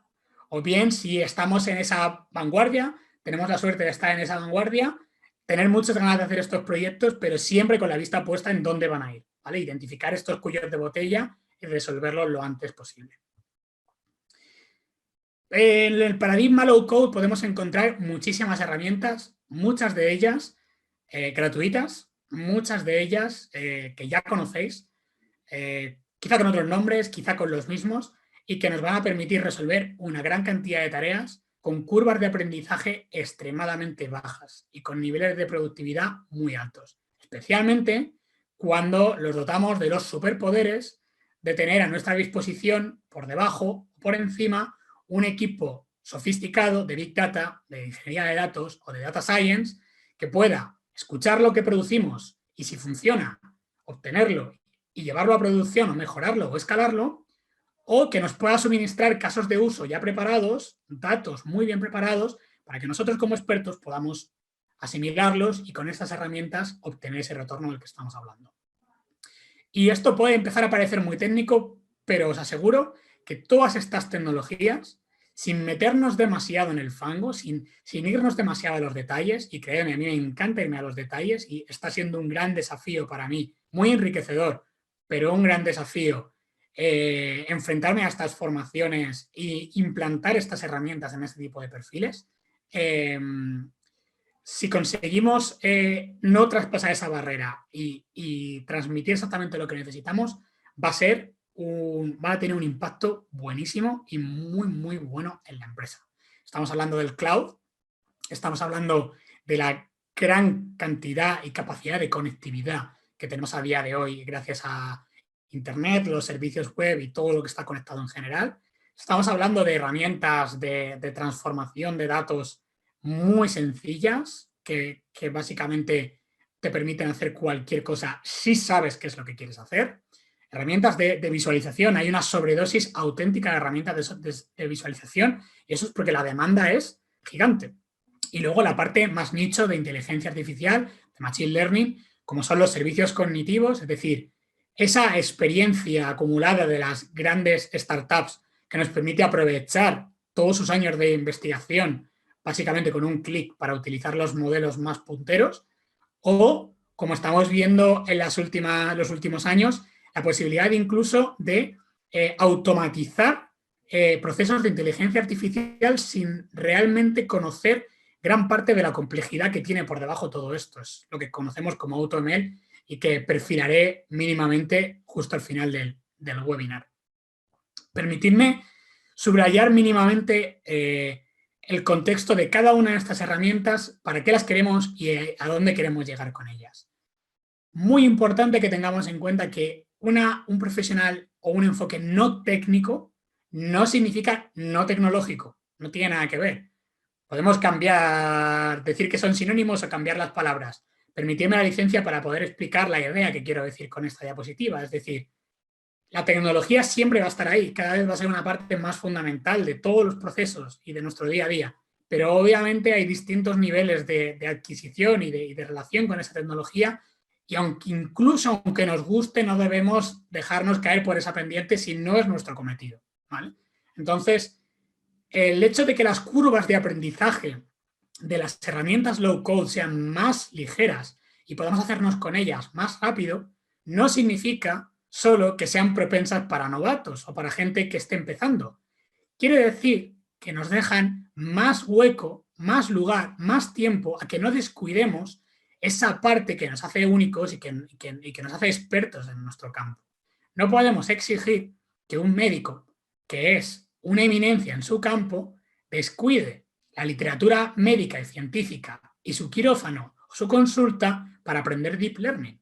o bien si estamos en esa vanguardia, tenemos la suerte de estar en esa vanguardia, tener muchas ganas de hacer estos proyectos, pero siempre con la vista puesta en dónde van a ir, ¿vale? Identificar estos cuellos de botella y resolverlos lo antes posible. En el paradigma low code podemos encontrar muchísimas herramientas, muchas de ellas gratuitas, muchas de ellas que ya conocéis, quizá con otros nombres, quizá con los mismos, y que nos van a permitir resolver una gran cantidad de tareas con curvas de aprendizaje extremadamente bajas y con niveles de productividad muy altos, especialmente cuando los dotamos de los superpoderes de tener a nuestra disposición, por debajo o por encima, un equipo sofisticado de Big Data, de ingeniería de datos o de Data Science que pueda escuchar lo que producimos y si funciona, obtenerlo y llevarlo a producción o mejorarlo o escalarlo, o que nos pueda suministrar casos de uso ya preparados, datos muy bien preparados, para que nosotros como expertos podamos asimilarlos y con estas herramientas obtener ese retorno del que estamos hablando. Y esto puede empezar a parecer muy técnico, pero os aseguro que todas estas tecnologías, sin meternos demasiado en el fango, sin irnos demasiado a los detalles, y créeme, a mí me encanta irme a los detalles y está siendo un gran desafío para mí, muy enriquecedor, pero un gran desafío enfrentarme a estas formaciones e implantar estas herramientas en este tipo de perfiles. Si conseguimos no traspasar esa barrera y transmitir exactamente lo que necesitamos, va a tener un impacto buenísimo y muy, muy bueno en la empresa. Estamos hablando del cloud, estamos hablando de la gran cantidad y capacidad de conectividad que tenemos a día de hoy gracias a Internet, los servicios web y todo lo que está conectado en general. Estamos hablando de herramientas de transformación de datos muy sencillas que básicamente te permiten hacer cualquier cosa si sabes qué es lo que quieres hacer. Herramientas de visualización, hay una sobredosis auténtica de herramientas de visualización y eso es porque la demanda es gigante. Y luego la parte más nicho de inteligencia artificial, de machine learning, como son los servicios cognitivos, es decir, esa experiencia acumulada de las grandes startups que nos permite aprovechar todos sus años de investigación básicamente con un clic para utilizar los modelos más punteros, o, como estamos viendo en los últimos años, la posibilidad incluso de automatizar procesos de inteligencia artificial sin realmente conocer gran parte de la complejidad que tiene por debajo todo esto. Es lo que conocemos como AutoML y que perfilaré mínimamente justo al final del webinar. Permitidme subrayar mínimamente el contexto de cada una de estas herramientas, para qué las queremos y a dónde queremos llegar con ellas. Muy importante que tengamos en cuenta que un profesional o un enfoque no técnico no significa no tecnológico, no tiene nada que ver. Podemos decir que son sinónimos o cambiar las palabras. Permitidme la licencia para poder explicar la idea que quiero decir con esta diapositiva, es decir, la tecnología siempre va a estar ahí, cada vez va a ser una parte más fundamental de todos los procesos y de nuestro día a día, pero obviamente hay distintos niveles de adquisición y de relación con esa tecnología y incluso aunque nos guste no debemos dejarnos caer por esa pendiente si no es nuestro cometido, ¿vale? Entonces, el hecho de que las curvas de aprendizaje de las herramientas low code sean más ligeras y podamos hacernos con ellas más rápido, no significa solo que sean propensas para novatos o para gente que esté empezando. Quiere decir que nos dejan más hueco, más lugar, más tiempo a que no descuidemos esa parte que nos hace únicos y que nos hace expertos en nuestro campo. No podemos exigir que un médico, que es una eminencia en su campo, descuide la literatura médica y científica y su quirófano o su consulta para aprender deep learning.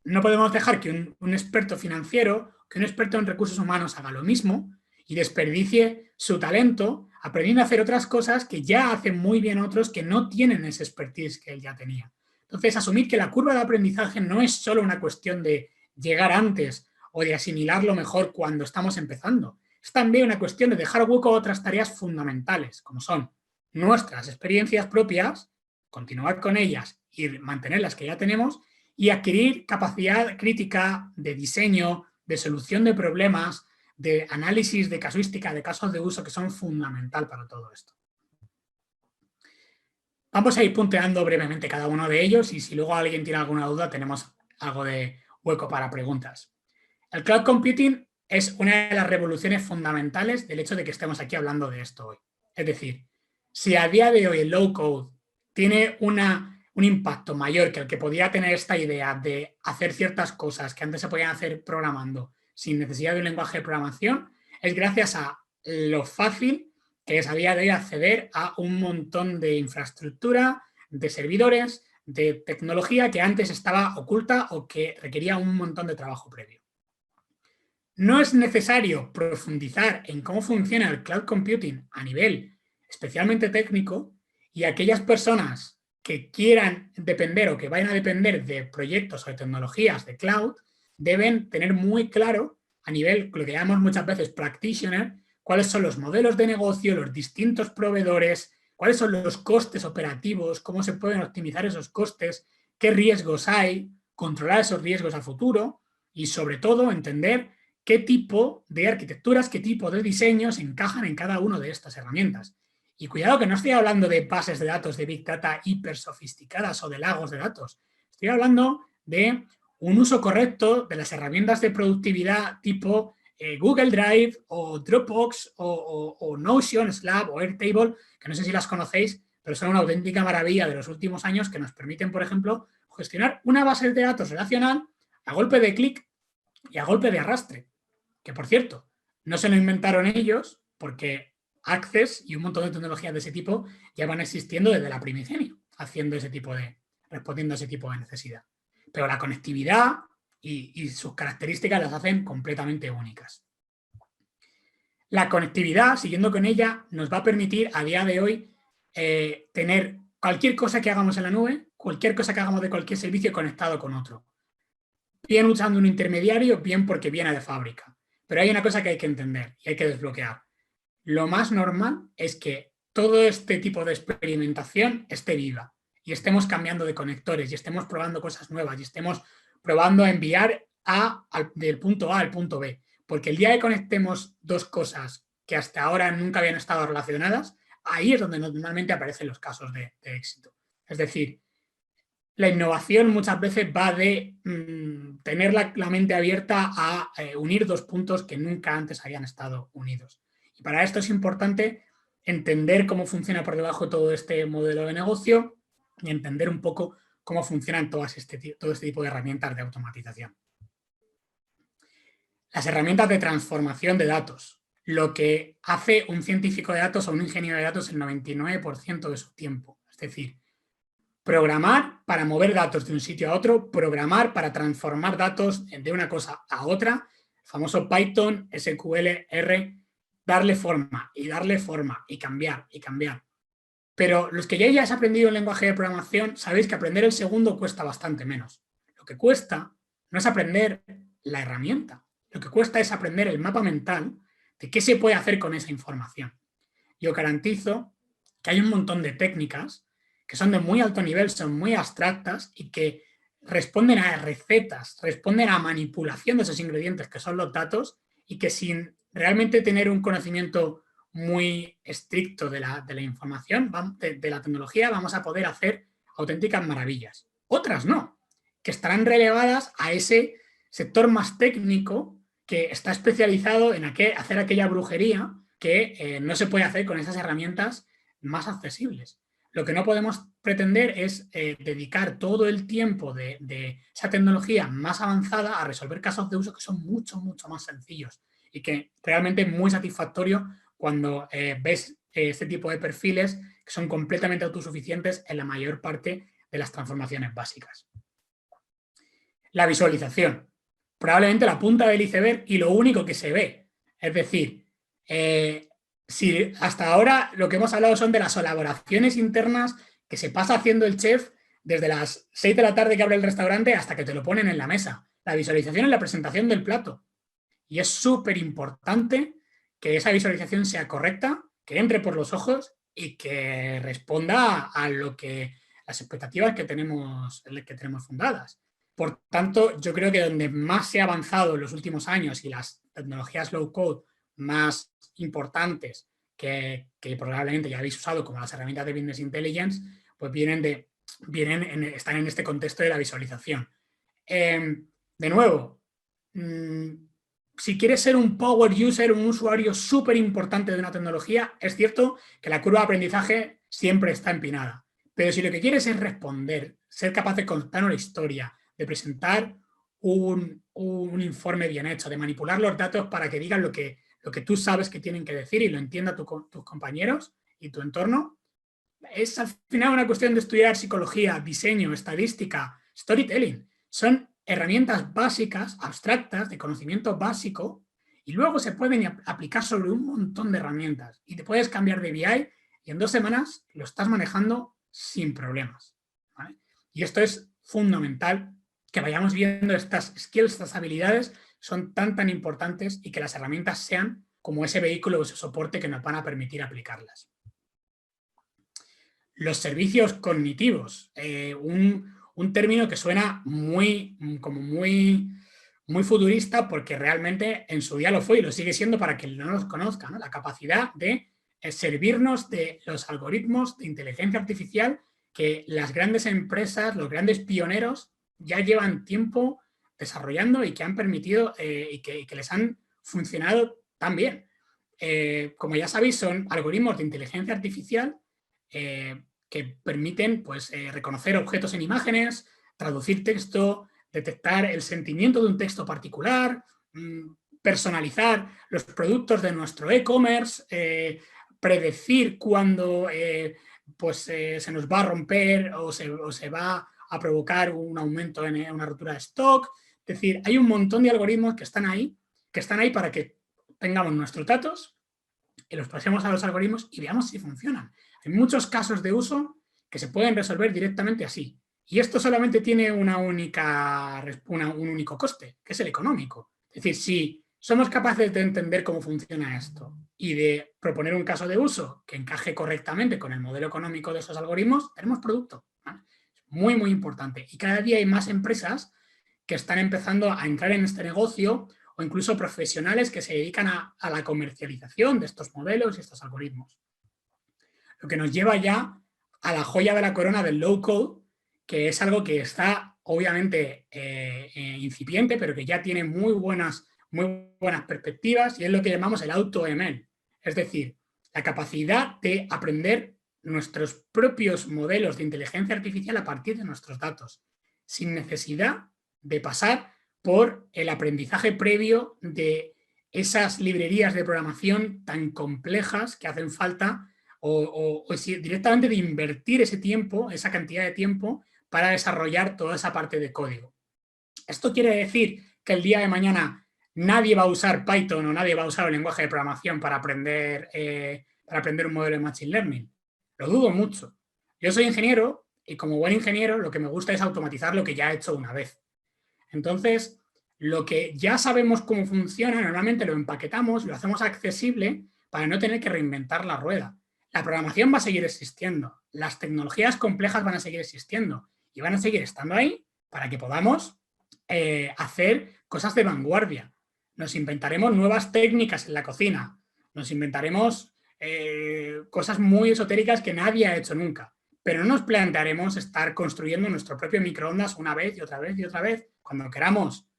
No podemos dejar que un experto financiero, que un experto en recursos humanos haga lo mismo y desperdicie su talento aprendiendo a hacer otras cosas que ya hacen muy bien otros que no tienen ese expertise que él ya tenía. Entonces, asumir que la curva de aprendizaje no es solo una cuestión de llegar antes o de asimilarlo mejor cuando estamos empezando. Es también una cuestión de dejar hueco a otras tareas fundamentales, como son nuestras experiencias propias, continuar con ellas y mantener las que ya tenemos, y adquirir capacidad crítica de diseño, de solución de problemas, de análisis de casuística, de casos de uso, que son fundamental para todo esto. Vamos a ir punteando brevemente cada uno de ellos y si luego alguien tiene alguna duda tenemos algo de hueco para preguntas. El cloud computing es una de las revoluciones fundamentales del hecho de que estemos aquí hablando de esto hoy. Es decir, si a día de hoy el low code tiene un impacto mayor que el que podía tener esta idea de hacer ciertas cosas que antes se podían hacer programando sin necesidad de un lenguaje de programación, es gracias a lo fácil que es a día de hoy acceder a un montón de infraestructura, de servidores, de tecnología que antes estaba oculta o que requería un montón de trabajo previo. No es necesario profundizar en cómo funciona el cloud computing a nivel especialmente técnico, y aquellas personas que quieran depender o que vayan a depender de proyectos o de tecnologías de cloud deben tener muy claro a nivel, lo que llamamos muchas veces practitioner, cuáles son los modelos de negocio, los distintos proveedores, cuáles son los costes operativos, cómo se pueden optimizar esos costes, qué riesgos hay, controlar esos riesgos a futuro y sobre todo entender qué tipo de arquitecturas, qué tipo de diseños encajan en cada una de estas herramientas. Y cuidado que no estoy hablando de bases de datos de Big Data hiper sofisticadas o de lagos de datos. Estoy hablando de un uso correcto de las herramientas de productividad tipo Google Drive o Dropbox o Notion, Slack o Airtable, que no sé si las conocéis, pero son una auténtica maravilla de los últimos años que nos permiten, por ejemplo, gestionar una base de datos relacional a golpe de clic y a golpe de arrastre. Que, por cierto, no se lo inventaron ellos porque Access y un montón de tecnologías de ese tipo ya van existiendo desde la primigenio, respondiendo a ese tipo de necesidad. Pero la conectividad y sus características las hacen completamente únicas. La conectividad, siguiendo con ella, nos va a permitir a día de hoy tener cualquier cosa que hagamos en la nube, cualquier cosa que hagamos de cualquier servicio conectado con otro. Bien usando un intermediario, bien porque viene de fábrica. Pero hay una cosa que hay que entender y hay que desbloquear. Lo más normal es que todo este tipo de experimentación esté viva y estemos cambiando de conectores y estemos probando cosas nuevas y estemos probando a enviar del punto A al punto B. Porque el día que conectemos dos cosas que hasta ahora nunca habían estado relacionadas, ahí es donde normalmente aparecen los casos de éxito. Es decir, la innovación muchas veces va de tener la mente abierta a unir dos puntos que nunca antes habían estado unidos. Y para esto es importante entender cómo funciona por debajo todo este modelo de negocio y entender un poco cómo funcionan todo este tipo de herramientas de automatización. Las herramientas de transformación de datos. Lo que hace un científico de datos o un ingeniero de datos el 99% de su tiempo. Es decir, programar para mover datos de un sitio a otro, programar para transformar datos de una cosa a otra, el famoso Python, SQL, R, darle forma y cambiar y cambiar. Pero los que ya hayáis aprendido el lenguaje de programación, sabéis que aprender el segundo cuesta bastante menos. Lo que cuesta no es aprender la herramienta, lo que cuesta es aprender el mapa mental de qué se puede hacer con esa información. Yo garantizo que hay un montón de técnicas que son de muy alto nivel, son muy abstractas y que responden a recetas, responden a manipulación de esos ingredientes que son los datos y que sin realmente tener un conocimiento muy estricto de la información, de la tecnología, vamos a poder hacer auténticas maravillas. Otras no, que estarán relegadas a ese sector más técnico que está especializado en hacer aquella brujería que no se puede hacer con esas herramientas más accesibles. Lo que no podemos pretender es dedicar todo el tiempo de esa tecnología más avanzada a resolver casos de uso que son mucho, mucho más sencillos y que realmente es muy satisfactorio cuando ves este tipo de perfiles que son completamente autosuficientes en la mayor parte de las transformaciones básicas. La visualización. Probablemente la punta del iceberg y lo único que se ve. Es decir, si hasta ahora lo que hemos hablado son de las elaboraciones internas que se pasa haciendo el chef desde las 6 de la tarde que abre el restaurante hasta que te lo ponen en la mesa. La visualización es la presentación del plato. Y es súper importante que esa visualización sea correcta, que entre por los ojos y que responda a lo que las expectativas que tenemos fundadas. Por tanto, yo creo que donde más se ha avanzado en los últimos años y las tecnologías low code más importantes que probablemente ya habéis usado, como las herramientas de Business Intelligence, pues están en este contexto de la visualización. De nuevo, si quieres ser un power user, un usuario súper importante de una tecnología, es cierto que la curva de aprendizaje siempre está empinada. Pero si lo que quieres es responder, ser capaz de contar una historia, de presentar un informe bien hecho, de manipular los datos para que digan lo que tú sabes que tienen que decir y lo entiendan tus compañeros y tu entorno, es al final una cuestión de estudiar psicología, diseño, estadística, storytelling. Son herramientas básicas, abstractas, de conocimiento básico, y luego se pueden aplicar sobre un montón de herramientas. Y te puedes cambiar de BI y en 2 semanas lo estás manejando sin problemas, ¿vale? Y esto es fundamental, que vayamos viendo estas skills, estas habilidades, son tan importantes y que las herramientas sean como ese vehículo o ese soporte que nos van a permitir aplicarlas. Los servicios cognitivos, un término que suena muy futurista porque realmente en su día lo fue y lo sigue siendo para quien no los conozca, ¿no? La capacidad de servirnos de los algoritmos de inteligencia artificial que las grandes empresas, los grandes pioneros ya llevan tiempo desarrollando y que han permitido y que les han funcionado tan bien. Como ya sabéis, son algoritmos de inteligencia artificial que permiten pues, reconocer objetos en imágenes, traducir texto, detectar el sentimiento de un texto particular, personalizar los productos de nuestro e-commerce, predecir cuándo se nos va a romper o se va a provocar un aumento en una ruptura de stock. Es decir, hay un montón de algoritmos que están ahí para que tengamos nuestros datos y los pasemos a los algoritmos y veamos si funcionan. Hay muchos casos de uso que se pueden resolver directamente así. Y esto solamente tiene un único coste, que es el económico. Es decir, si somos capaces de entender cómo funciona esto y de proponer un caso de uso que encaje correctamente con el modelo económico de esos algoritmos, tenemos producto, ¿vale? Es muy, muy importante. Y cada día hay más empresas que están empezando a entrar en este negocio o incluso profesionales que se dedican a la comercialización de estos modelos y estos algoritmos. Lo que nos lleva ya a la joya de la corona del low code, que es algo que está obviamente incipiente, pero que ya tiene muy buenas perspectivas, y es lo que llamamos el AutoML. Es decir, la capacidad de aprender nuestros propios modelos de inteligencia artificial a partir de nuestros datos, sin necesidad de pasar por el aprendizaje previo de esas librerías de programación tan complejas que hacen falta o directamente de invertir ese tiempo, esa cantidad de tiempo para desarrollar toda esa parte de código. ¿Esto quiere decir que el día de mañana nadie va a usar Python o nadie va a usar el lenguaje de programación para aprender un modelo de Machine Learning? Lo dudo mucho. Yo soy ingeniero y como buen ingeniero lo que me gusta es automatizar lo que ya he hecho una vez. Entonces, lo que ya sabemos cómo funciona, normalmente lo empaquetamos, lo hacemos accesible para no tener que reinventar la rueda. La programación va a seguir existiendo, las tecnologías complejas van a seguir existiendo y van a seguir estando ahí para que podamos hacer cosas de vanguardia. Nos inventaremos nuevas técnicas en la cocina, nos inventaremos cosas muy esotéricas que nadie ha hecho nunca, pero no nos plantearemos estar construyendo nuestro propio microondas una vez y otra vez y otra vez. Cuando queramos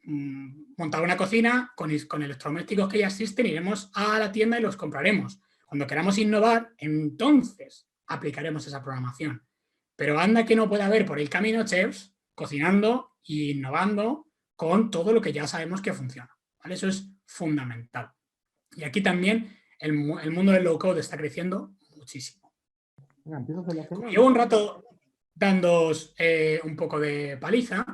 montar una cocina con electrodomésticos que ya existen, iremos a la tienda y los compraremos. Cuando queramos innovar, entonces aplicaremos esa programación. Pero anda que no puede haber por el camino chefs cocinando e innovando con todo lo que ya sabemos que funciona, ¿vale? Eso es fundamental. Y aquí también el mundo del low-code está creciendo muchísimo. Como llevo un rato dándoos un poco de paliza,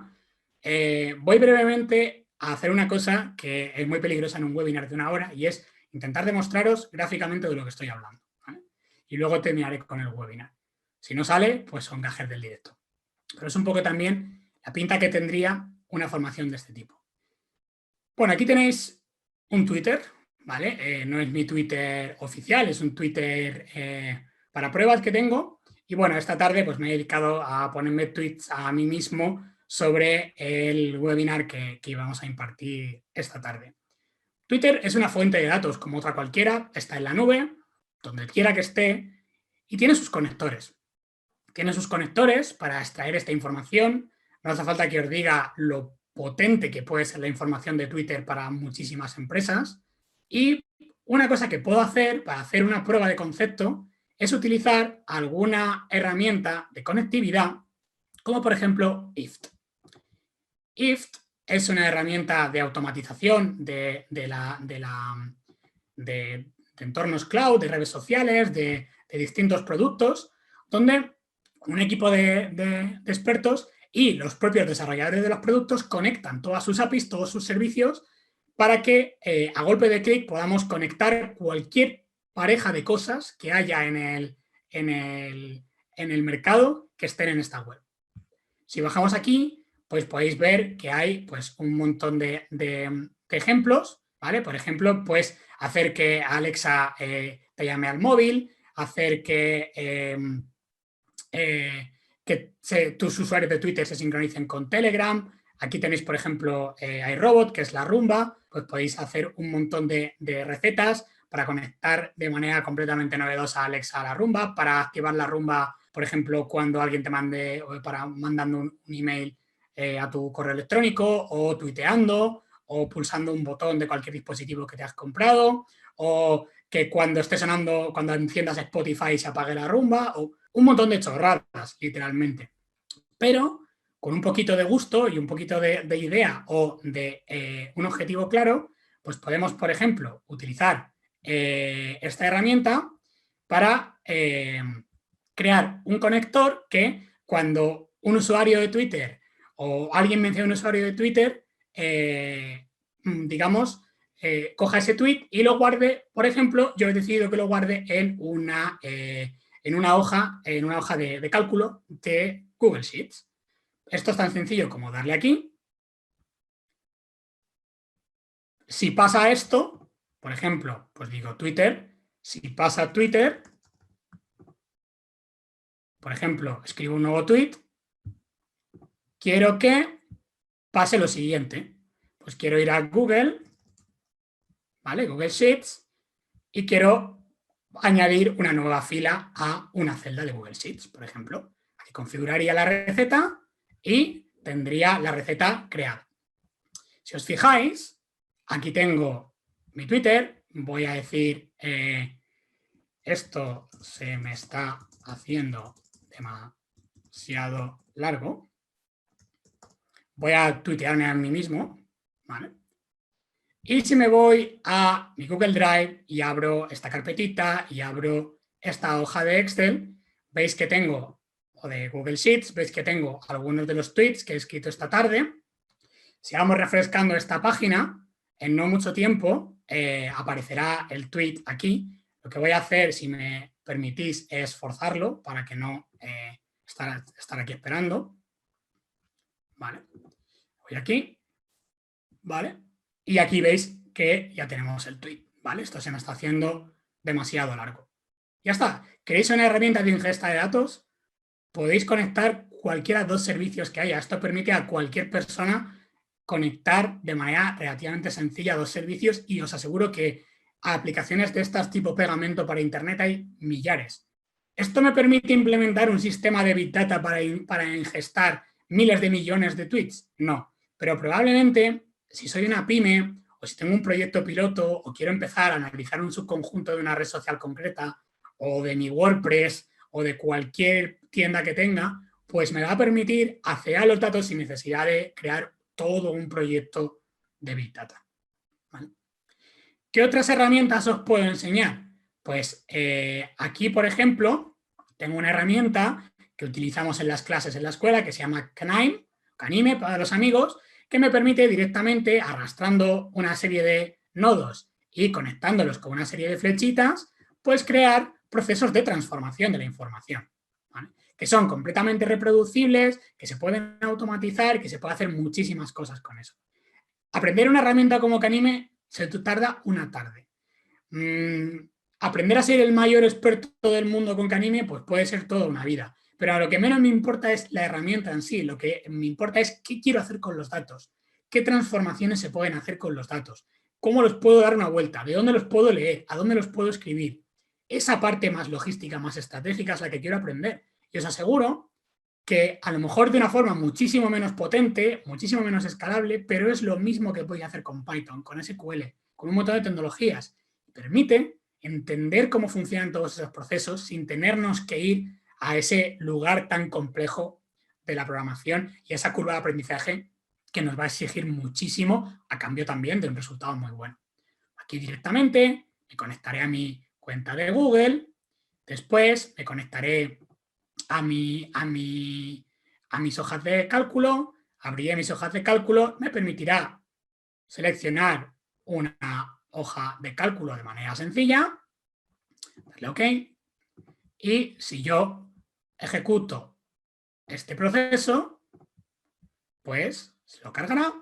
voy brevemente a hacer una cosa que es muy peligrosa en un webinar de 1 hora, y es intentar demostraros gráficamente de lo que estoy hablando, ¿vale? Y luego terminaré con el webinar. Si no sale, pues son gajes del directo. Pero es un poco también la pinta que tendría una formación de este tipo. Bueno, aquí tenéis un Twitter, ¿vale? No es mi Twitter oficial, es un Twitter para pruebas que tengo. Y bueno, esta tarde pues me he dedicado a ponerme tweets a mí mismo sobre el webinar que íbamos a impartir esta tarde. Twitter es una fuente de datos como otra cualquiera, está en la nube, donde quiera que esté, y tiene sus conectores. Tiene sus conectores para extraer esta información. No hace falta que os diga lo potente que puede ser la información de Twitter para muchísimas empresas. Y una cosa que puedo hacer para hacer una prueba de concepto es utilizar alguna herramienta de conectividad, como por ejemplo IFT. IFT es una herramienta de automatización de entornos cloud, de redes sociales, de distintos productos, donde un equipo de expertos y los propios desarrolladores de los productos conectan todas sus APIs, todos sus servicios, para que a golpe de clic podamos conectar cualquier pareja de cosas que haya en el mercado que estén en esta web. Si bajamos aquí, pues podéis ver que hay pues, un montón de ejemplos, ¿vale? Por ejemplo, pues hacer que Alexa te llame al móvil, hacer que tus usuarios de Twitter se sincronicen con Telegram. Aquí tenéis, por ejemplo, iRobot, que es la rumba. Pues podéis hacer un montón de recetas para conectar de manera completamente novedosa a Alexa a la rumba, para activar la rumba, por ejemplo, cuando alguien te mande, mandando un email a tu correo electrónico, o tuiteando, o pulsando un botón de cualquier dispositivo que te has comprado, o que cuando esté sonando, cuando enciendas Spotify se apague la rumba, o un montón de chorradas, literalmente. Pero con un poquito de gusto y un poquito de idea o de un objetivo claro, pues podemos, por ejemplo, utilizar esta herramienta para crear un conector que cuando un usuario de Twitter o alguien menciona un usuario de Twitter, digamos, coja ese tweet y lo guarde. Por ejemplo, yo he decidido que lo guarde en una hoja de cálculo de Google Sheets. Esto es tan sencillo como darle aquí. Si pasa esto, por ejemplo, pues digo Twitter, si pasa Twitter, por ejemplo, escribo un nuevo tweet, quiero que pase lo siguiente. Pues quiero ir a Google, ¿vale? Google Sheets, y quiero añadir una nueva fila a una celda de Google Sheets, por ejemplo. Aquí configuraría la receta y tendría la receta creada. Si os fijáis, aquí tengo mi Twitter, voy a decir esto se me está haciendo demasiado largo. Voy a tuitearme a mí mismo, ¿vale? Y si me voy a mi Google Drive y abro esta carpetita y abro esta hoja de Excel, veis que tengo, o de Google Sheets, veis que tengo algunos de los tweets que he escrito esta tarde. Si vamos refrescando esta página, en no mucho tiempo aparecerá el tweet aquí. Lo que voy a hacer, si me permitís, es forzarlo para que no estar aquí esperando. Vale. Voy aquí. Vale. Y aquí veis que ya tenemos el tweet. Vale. Esto se me está haciendo demasiado largo. Ya está. ¿Queréis una herramienta de ingesta de datos? Podéis conectar cualquiera de los servicios que haya. Esto permite a cualquier persona conectar de manera relativamente sencilla 2 servicios, y os aseguro que aplicaciones de estas tipo pegamento para internet hay millares. ¿Esto me permite implementar un sistema de Big Data para ingestar miles de millones de tweets? No, pero probablemente si soy una pyme o si tengo un proyecto piloto o quiero empezar a analizar un subconjunto de una red social concreta o de mi WordPress o de cualquier tienda que tenga, pues me va a permitir acceder a los datos sin necesidad de crear todo un proyecto de Big Data. ¿Vale? ¿Qué otras herramientas os puedo enseñar? Pues aquí, por ejemplo, tengo una herramienta que utilizamos en las clases en la escuela que se llama Canime para los amigos, que me permite directamente, arrastrando una serie de nodos y conectándolos con una serie de flechitas, pues crear procesos de transformación de la información, ¿vale? Que son completamente reproducibles, que se pueden automatizar, que se puede hacer muchísimas cosas con eso. Aprender una herramienta como Canime se tarda una tarde. Aprender a ser el mayor experto del mundo con Canime pues puede ser toda una vida. Pero a lo que menos me importa es la herramienta en sí. Lo que me importa es qué quiero hacer con los datos. ¿Qué transformaciones se pueden hacer con los datos? ¿Cómo los puedo dar una vuelta? ¿De dónde los puedo leer? ¿A dónde los puedo escribir? Esa parte más logística, más estratégica es la que quiero aprender. Y os aseguro que a lo mejor de una forma muchísimo menos potente, muchísimo menos escalable, pero es lo mismo que podéis hacer con Python, con SQL, con un montón de tecnologías. Permite entender cómo funcionan todos esos procesos sin tenernos que ir a ese lugar tan complejo de la programación y a esa curva de aprendizaje que nos va a exigir muchísimo a cambio también de un resultado muy bueno. Aquí directamente me conectaré a mi cuenta de Google, después me conectaré a mis hojas de cálculo, abriré mis hojas de cálculo, me permitirá seleccionar una hoja de cálculo de manera sencilla, darle OK, y si yo ejecuto este proceso, pues se lo cargará,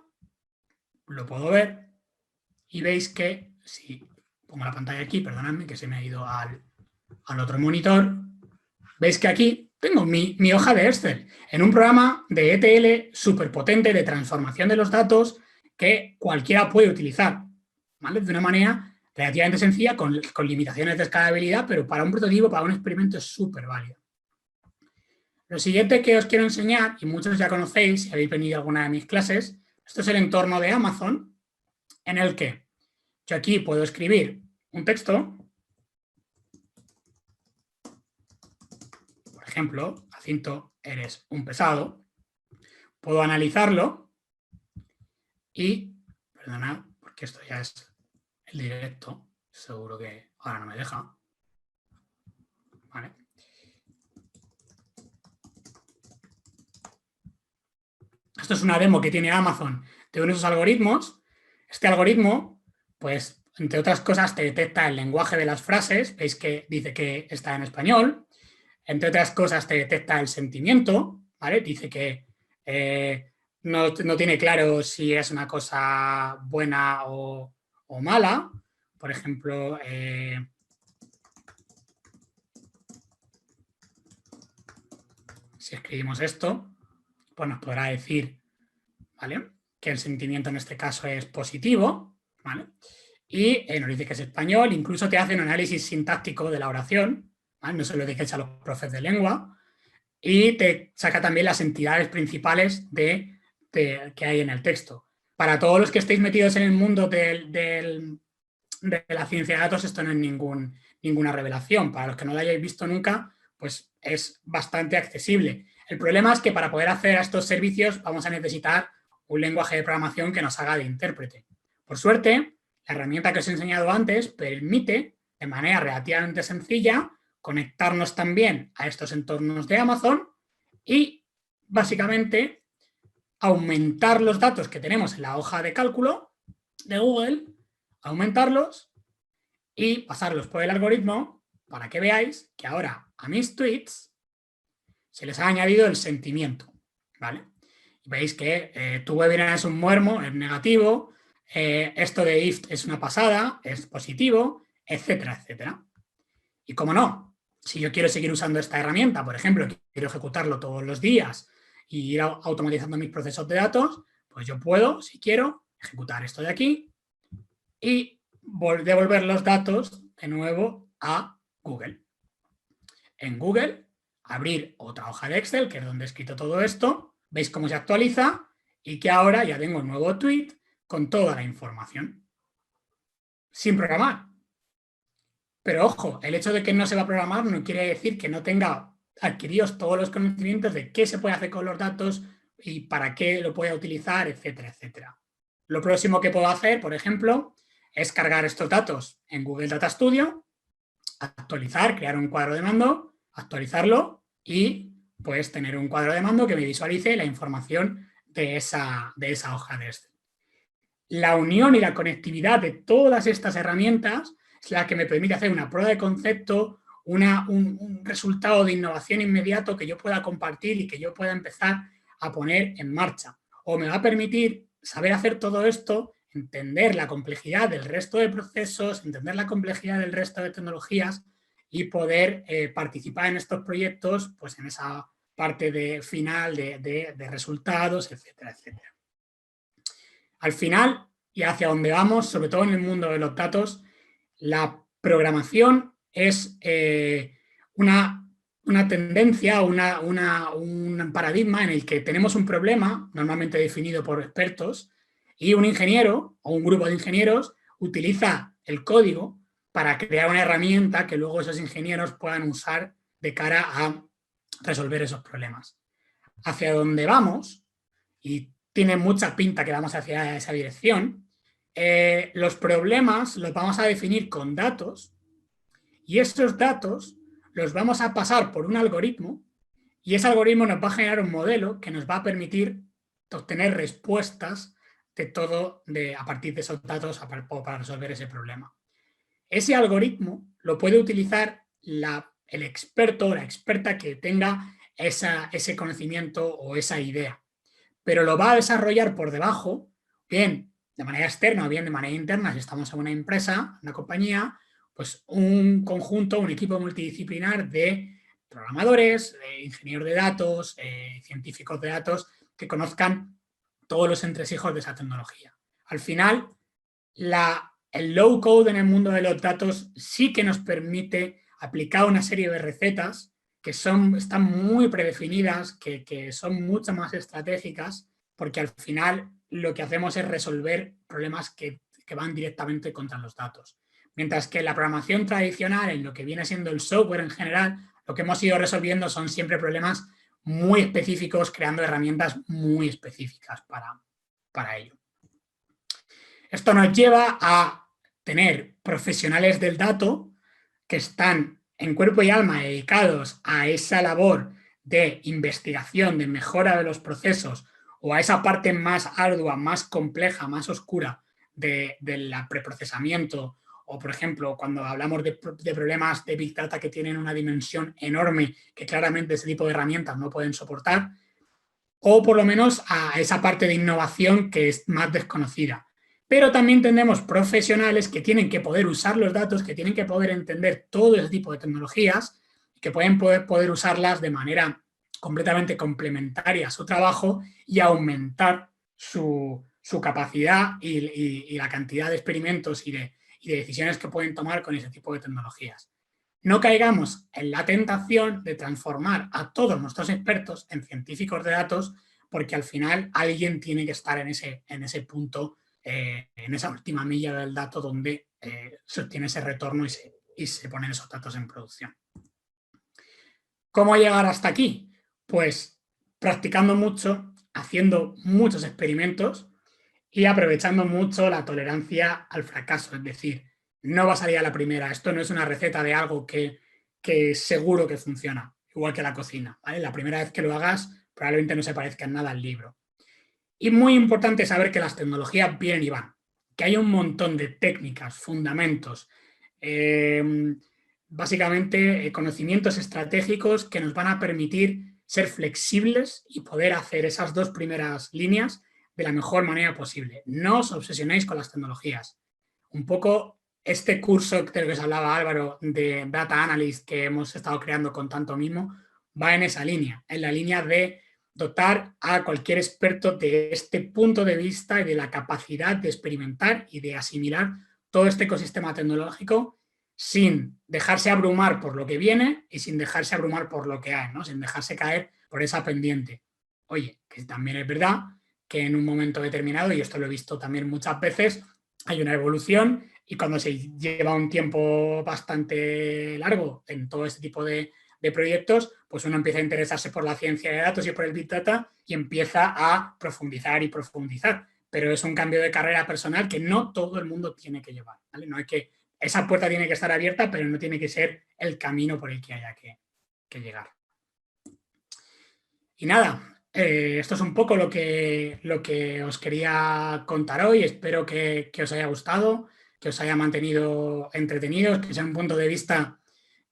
lo puedo ver y veis que si pongo la pantalla aquí, perdonadme que se me ha ido al otro monitor, veis que aquí tengo mi hoja de Excel en un programa de ETL súper potente de transformación de los datos que cualquiera puede utilizar, ¿vale? De una manera relativamente sencilla, con limitaciones de escalabilidad, pero para un prototipo, para un experimento es súper válido. Lo siguiente que os quiero enseñar, y muchos ya conocéis si habéis venido a alguna de mis clases, esto es el entorno de Amazon, en el que yo aquí puedo escribir un texto, por ejemplo, Jacinto, eres un pesado, puedo analizarlo y, perdonad, porque esto ya es el directo, seguro que ahora no me deja, ¿vale? Esto es una demo que tiene Amazon de uno de esos algoritmos. Este algoritmo, pues, entre otras cosas, te detecta el lenguaje de las frases, veis que dice que está en español, entre otras cosas te detecta el sentimiento, ¿vale? Dice que no tiene claro si es una cosa buena o mala. Por ejemplo, si escribimos esto, pues nos podrá decir, ¿vale?, que el sentimiento en este caso es positivo, ¿vale? Y nos dice que es español, incluso te hace un análisis sintáctico de la oración, ¿vale? No se lo dejes a los profes de lengua, y te saca también las entidades principales que hay en el texto. Para todos los que estéis metidos en el mundo de la ciencia de datos, esto no es ninguna revelación. Para los que no lo hayáis visto nunca, pues es bastante accesible. El problema es que para poder hacer a estos servicios vamos a necesitar un lenguaje de programación que nos haga de intérprete. Por suerte, la herramienta que os he enseñado antes permite, de manera relativamente sencilla, conectarnos también a estos entornos de Amazon y, básicamente, aumentar los datos que tenemos en la hoja de cálculo de Google, aumentarlos y pasarlos por el algoritmo para que veáis que ahora a mis tweets se les ha añadido el sentimiento, ¿vale? Y veis que tu webinar es un muermo, es negativo, esto de if es una pasada, es positivo, etcétera, etcétera. Y cómo no, si yo quiero seguir usando esta herramienta, por ejemplo, quiero ejecutarlo todos los días y ir automatizando mis procesos de datos, pues yo puedo, si quiero, ejecutar esto de aquí y devolver los datos de nuevo a Google. En Google, abrir otra hoja de Excel, que es donde he escrito todo esto, veis cómo se actualiza y que ahora ya tengo un nuevo tweet con toda la información, sin programar. Pero ojo, el hecho de que no se va a programar no quiere decir que no tenga adquiridos todos los conocimientos de qué se puede hacer con los datos y para qué lo puede utilizar, etcétera, etcétera. Lo próximo que puedo hacer, por ejemplo, es cargar estos datos en Google Data Studio, actualizar, crear un cuadro de mando, actualizarlo y pues tener un cuadro de mando que me visualice la información de esa hoja de Excel. La unión y la conectividad de todas estas herramientas es la que me permite hacer una prueba de concepto, un resultado de innovación inmediato que yo pueda compartir y que yo pueda empezar a poner en marcha. O me va a permitir saber hacer todo esto, entender la complejidad del resto de procesos, entender la complejidad del resto de tecnologías y poder participar en estos proyectos, pues en esa parte final de resultados, etcétera, etcétera. Al final, y hacia donde vamos, sobre todo en el mundo de los datos, la programación es una tendencia, un paradigma en el que tenemos un problema, normalmente definido por expertos, y un ingeniero o un grupo de ingenieros utiliza el código para crear una herramienta que luego esos ingenieros puedan usar de cara a resolver esos problemas. Hacia donde vamos, y tiene mucha pinta que vamos hacia esa dirección, los problemas los vamos a definir con datos y esos datos los vamos a pasar por un algoritmo y ese algoritmo nos va a generar un modelo que nos va a permitir obtener respuestas de todo a partir de esos datos para resolver ese problema. Ese algoritmo lo puede utilizar el experto o la experta que tenga ese conocimiento o esa idea, pero lo va a desarrollar por debajo, bien de manera externa o bien de manera interna, si estamos en una empresa, una compañía, pues un conjunto, un equipo multidisciplinar de programadores, de ingenieros de datos, científicos de datos, que conozcan todos los entresijos de esa tecnología. Al final, el low code en el mundo de los datos sí que nos permite aplicar una serie de recetas que están muy predefinidas, que son mucho más estratégicas, porque al final lo que hacemos es resolver problemas que van directamente contra los datos. Mientras que en la programación tradicional, en lo que viene siendo el software en general, lo que hemos ido resolviendo son siempre problemas muy específicos, creando herramientas muy específicas para ello. Esto nos lleva a tener profesionales del dato que están en cuerpo y alma dedicados a esa labor de investigación, de mejora de los procesos o a esa parte más ardua, más compleja, más oscura del preprocesamiento o, por ejemplo, cuando hablamos de problemas de Big Data que tienen una dimensión enorme que claramente ese tipo de herramientas no pueden soportar, o por lo menos a esa parte de innovación que es más desconocida. Pero también tenemos profesionales que tienen que poder usar los datos, que tienen que poder entender todo ese tipo de tecnologías, que pueden poder usarlas de manera completamente complementaria a su trabajo y aumentar su capacidad y la cantidad de experimentos y de decisiones que pueden tomar con ese tipo de tecnologías. No caigamos en la tentación de transformar a todos nuestros expertos en científicos de datos, porque al final alguien tiene que estar en ese punto, en esa última milla del dato donde se obtiene ese retorno y se ponen esos datos en producción. ¿Cómo llegar hasta aquí? Pues practicando mucho, haciendo muchos experimentos y aprovechando mucho la tolerancia al fracaso. Es decir, no va a salir a la primera. Esto no es una receta de algo que seguro que funciona, igual que la cocina, ¿vale? La primera vez que lo hagas probablemente no se parezca en nada al libro. Y muy importante saber que las tecnologías vienen y van, que hay un montón de técnicas, fundamentos, básicamente conocimientos estratégicos que nos van a permitir ser flexibles y poder hacer esas dos primeras líneas de la mejor manera posible. No os obsesionéis con las tecnologías. Un poco este curso del que os hablaba Álvaro de Data Analyst que hemos estado creando con tanto mimo va en esa línea, en la línea de dotar a cualquier experto de este punto de vista y de la capacidad de experimentar y de asimilar todo este ecosistema tecnológico sin dejarse abrumar por lo que viene y sin dejarse abrumar por lo que hay, ¿no? Sin dejarse caer por esa pendiente. Oye, que también es verdad que en un momento determinado, y esto lo he visto también muchas veces, hay una evolución y cuando se lleva un tiempo bastante largo en todo este tipo de proyectos, pues uno empieza a interesarse por la ciencia de datos y por el Big Data y empieza a profundizar y profundizar. Pero es un cambio de carrera personal que no todo el mundo tiene que llevar, ¿vale? No hay que, esa puerta tiene que estar abierta, pero no tiene que ser el camino por el que haya que llegar. Y nada, esto es un poco lo que os quería contar hoy. Espero que os haya gustado, que os haya mantenido entretenidos, que sea un punto de vista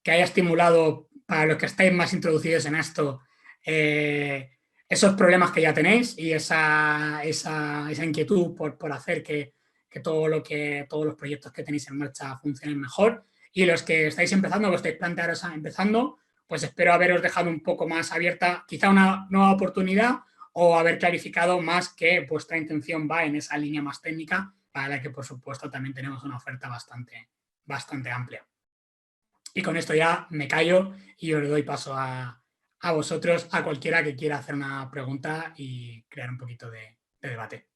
que haya estimulado para los que estáis más introducidos en esto esos problemas que ya tenéis y esa inquietud por hacer que todos los proyectos que tenéis en marcha funcionen mejor. Y los que estáis empezando, que estáis planteados empezando, pues espero haberos dejado un poco más abierta quizá una nueva oportunidad o haber clarificado más que vuestra intención va en esa línea más técnica, para la que por supuesto también tenemos una oferta bastante amplia. Y con esto ya me callo y os doy paso a vosotros, a cualquiera que quiera hacer una pregunta y crear un poquito de debate.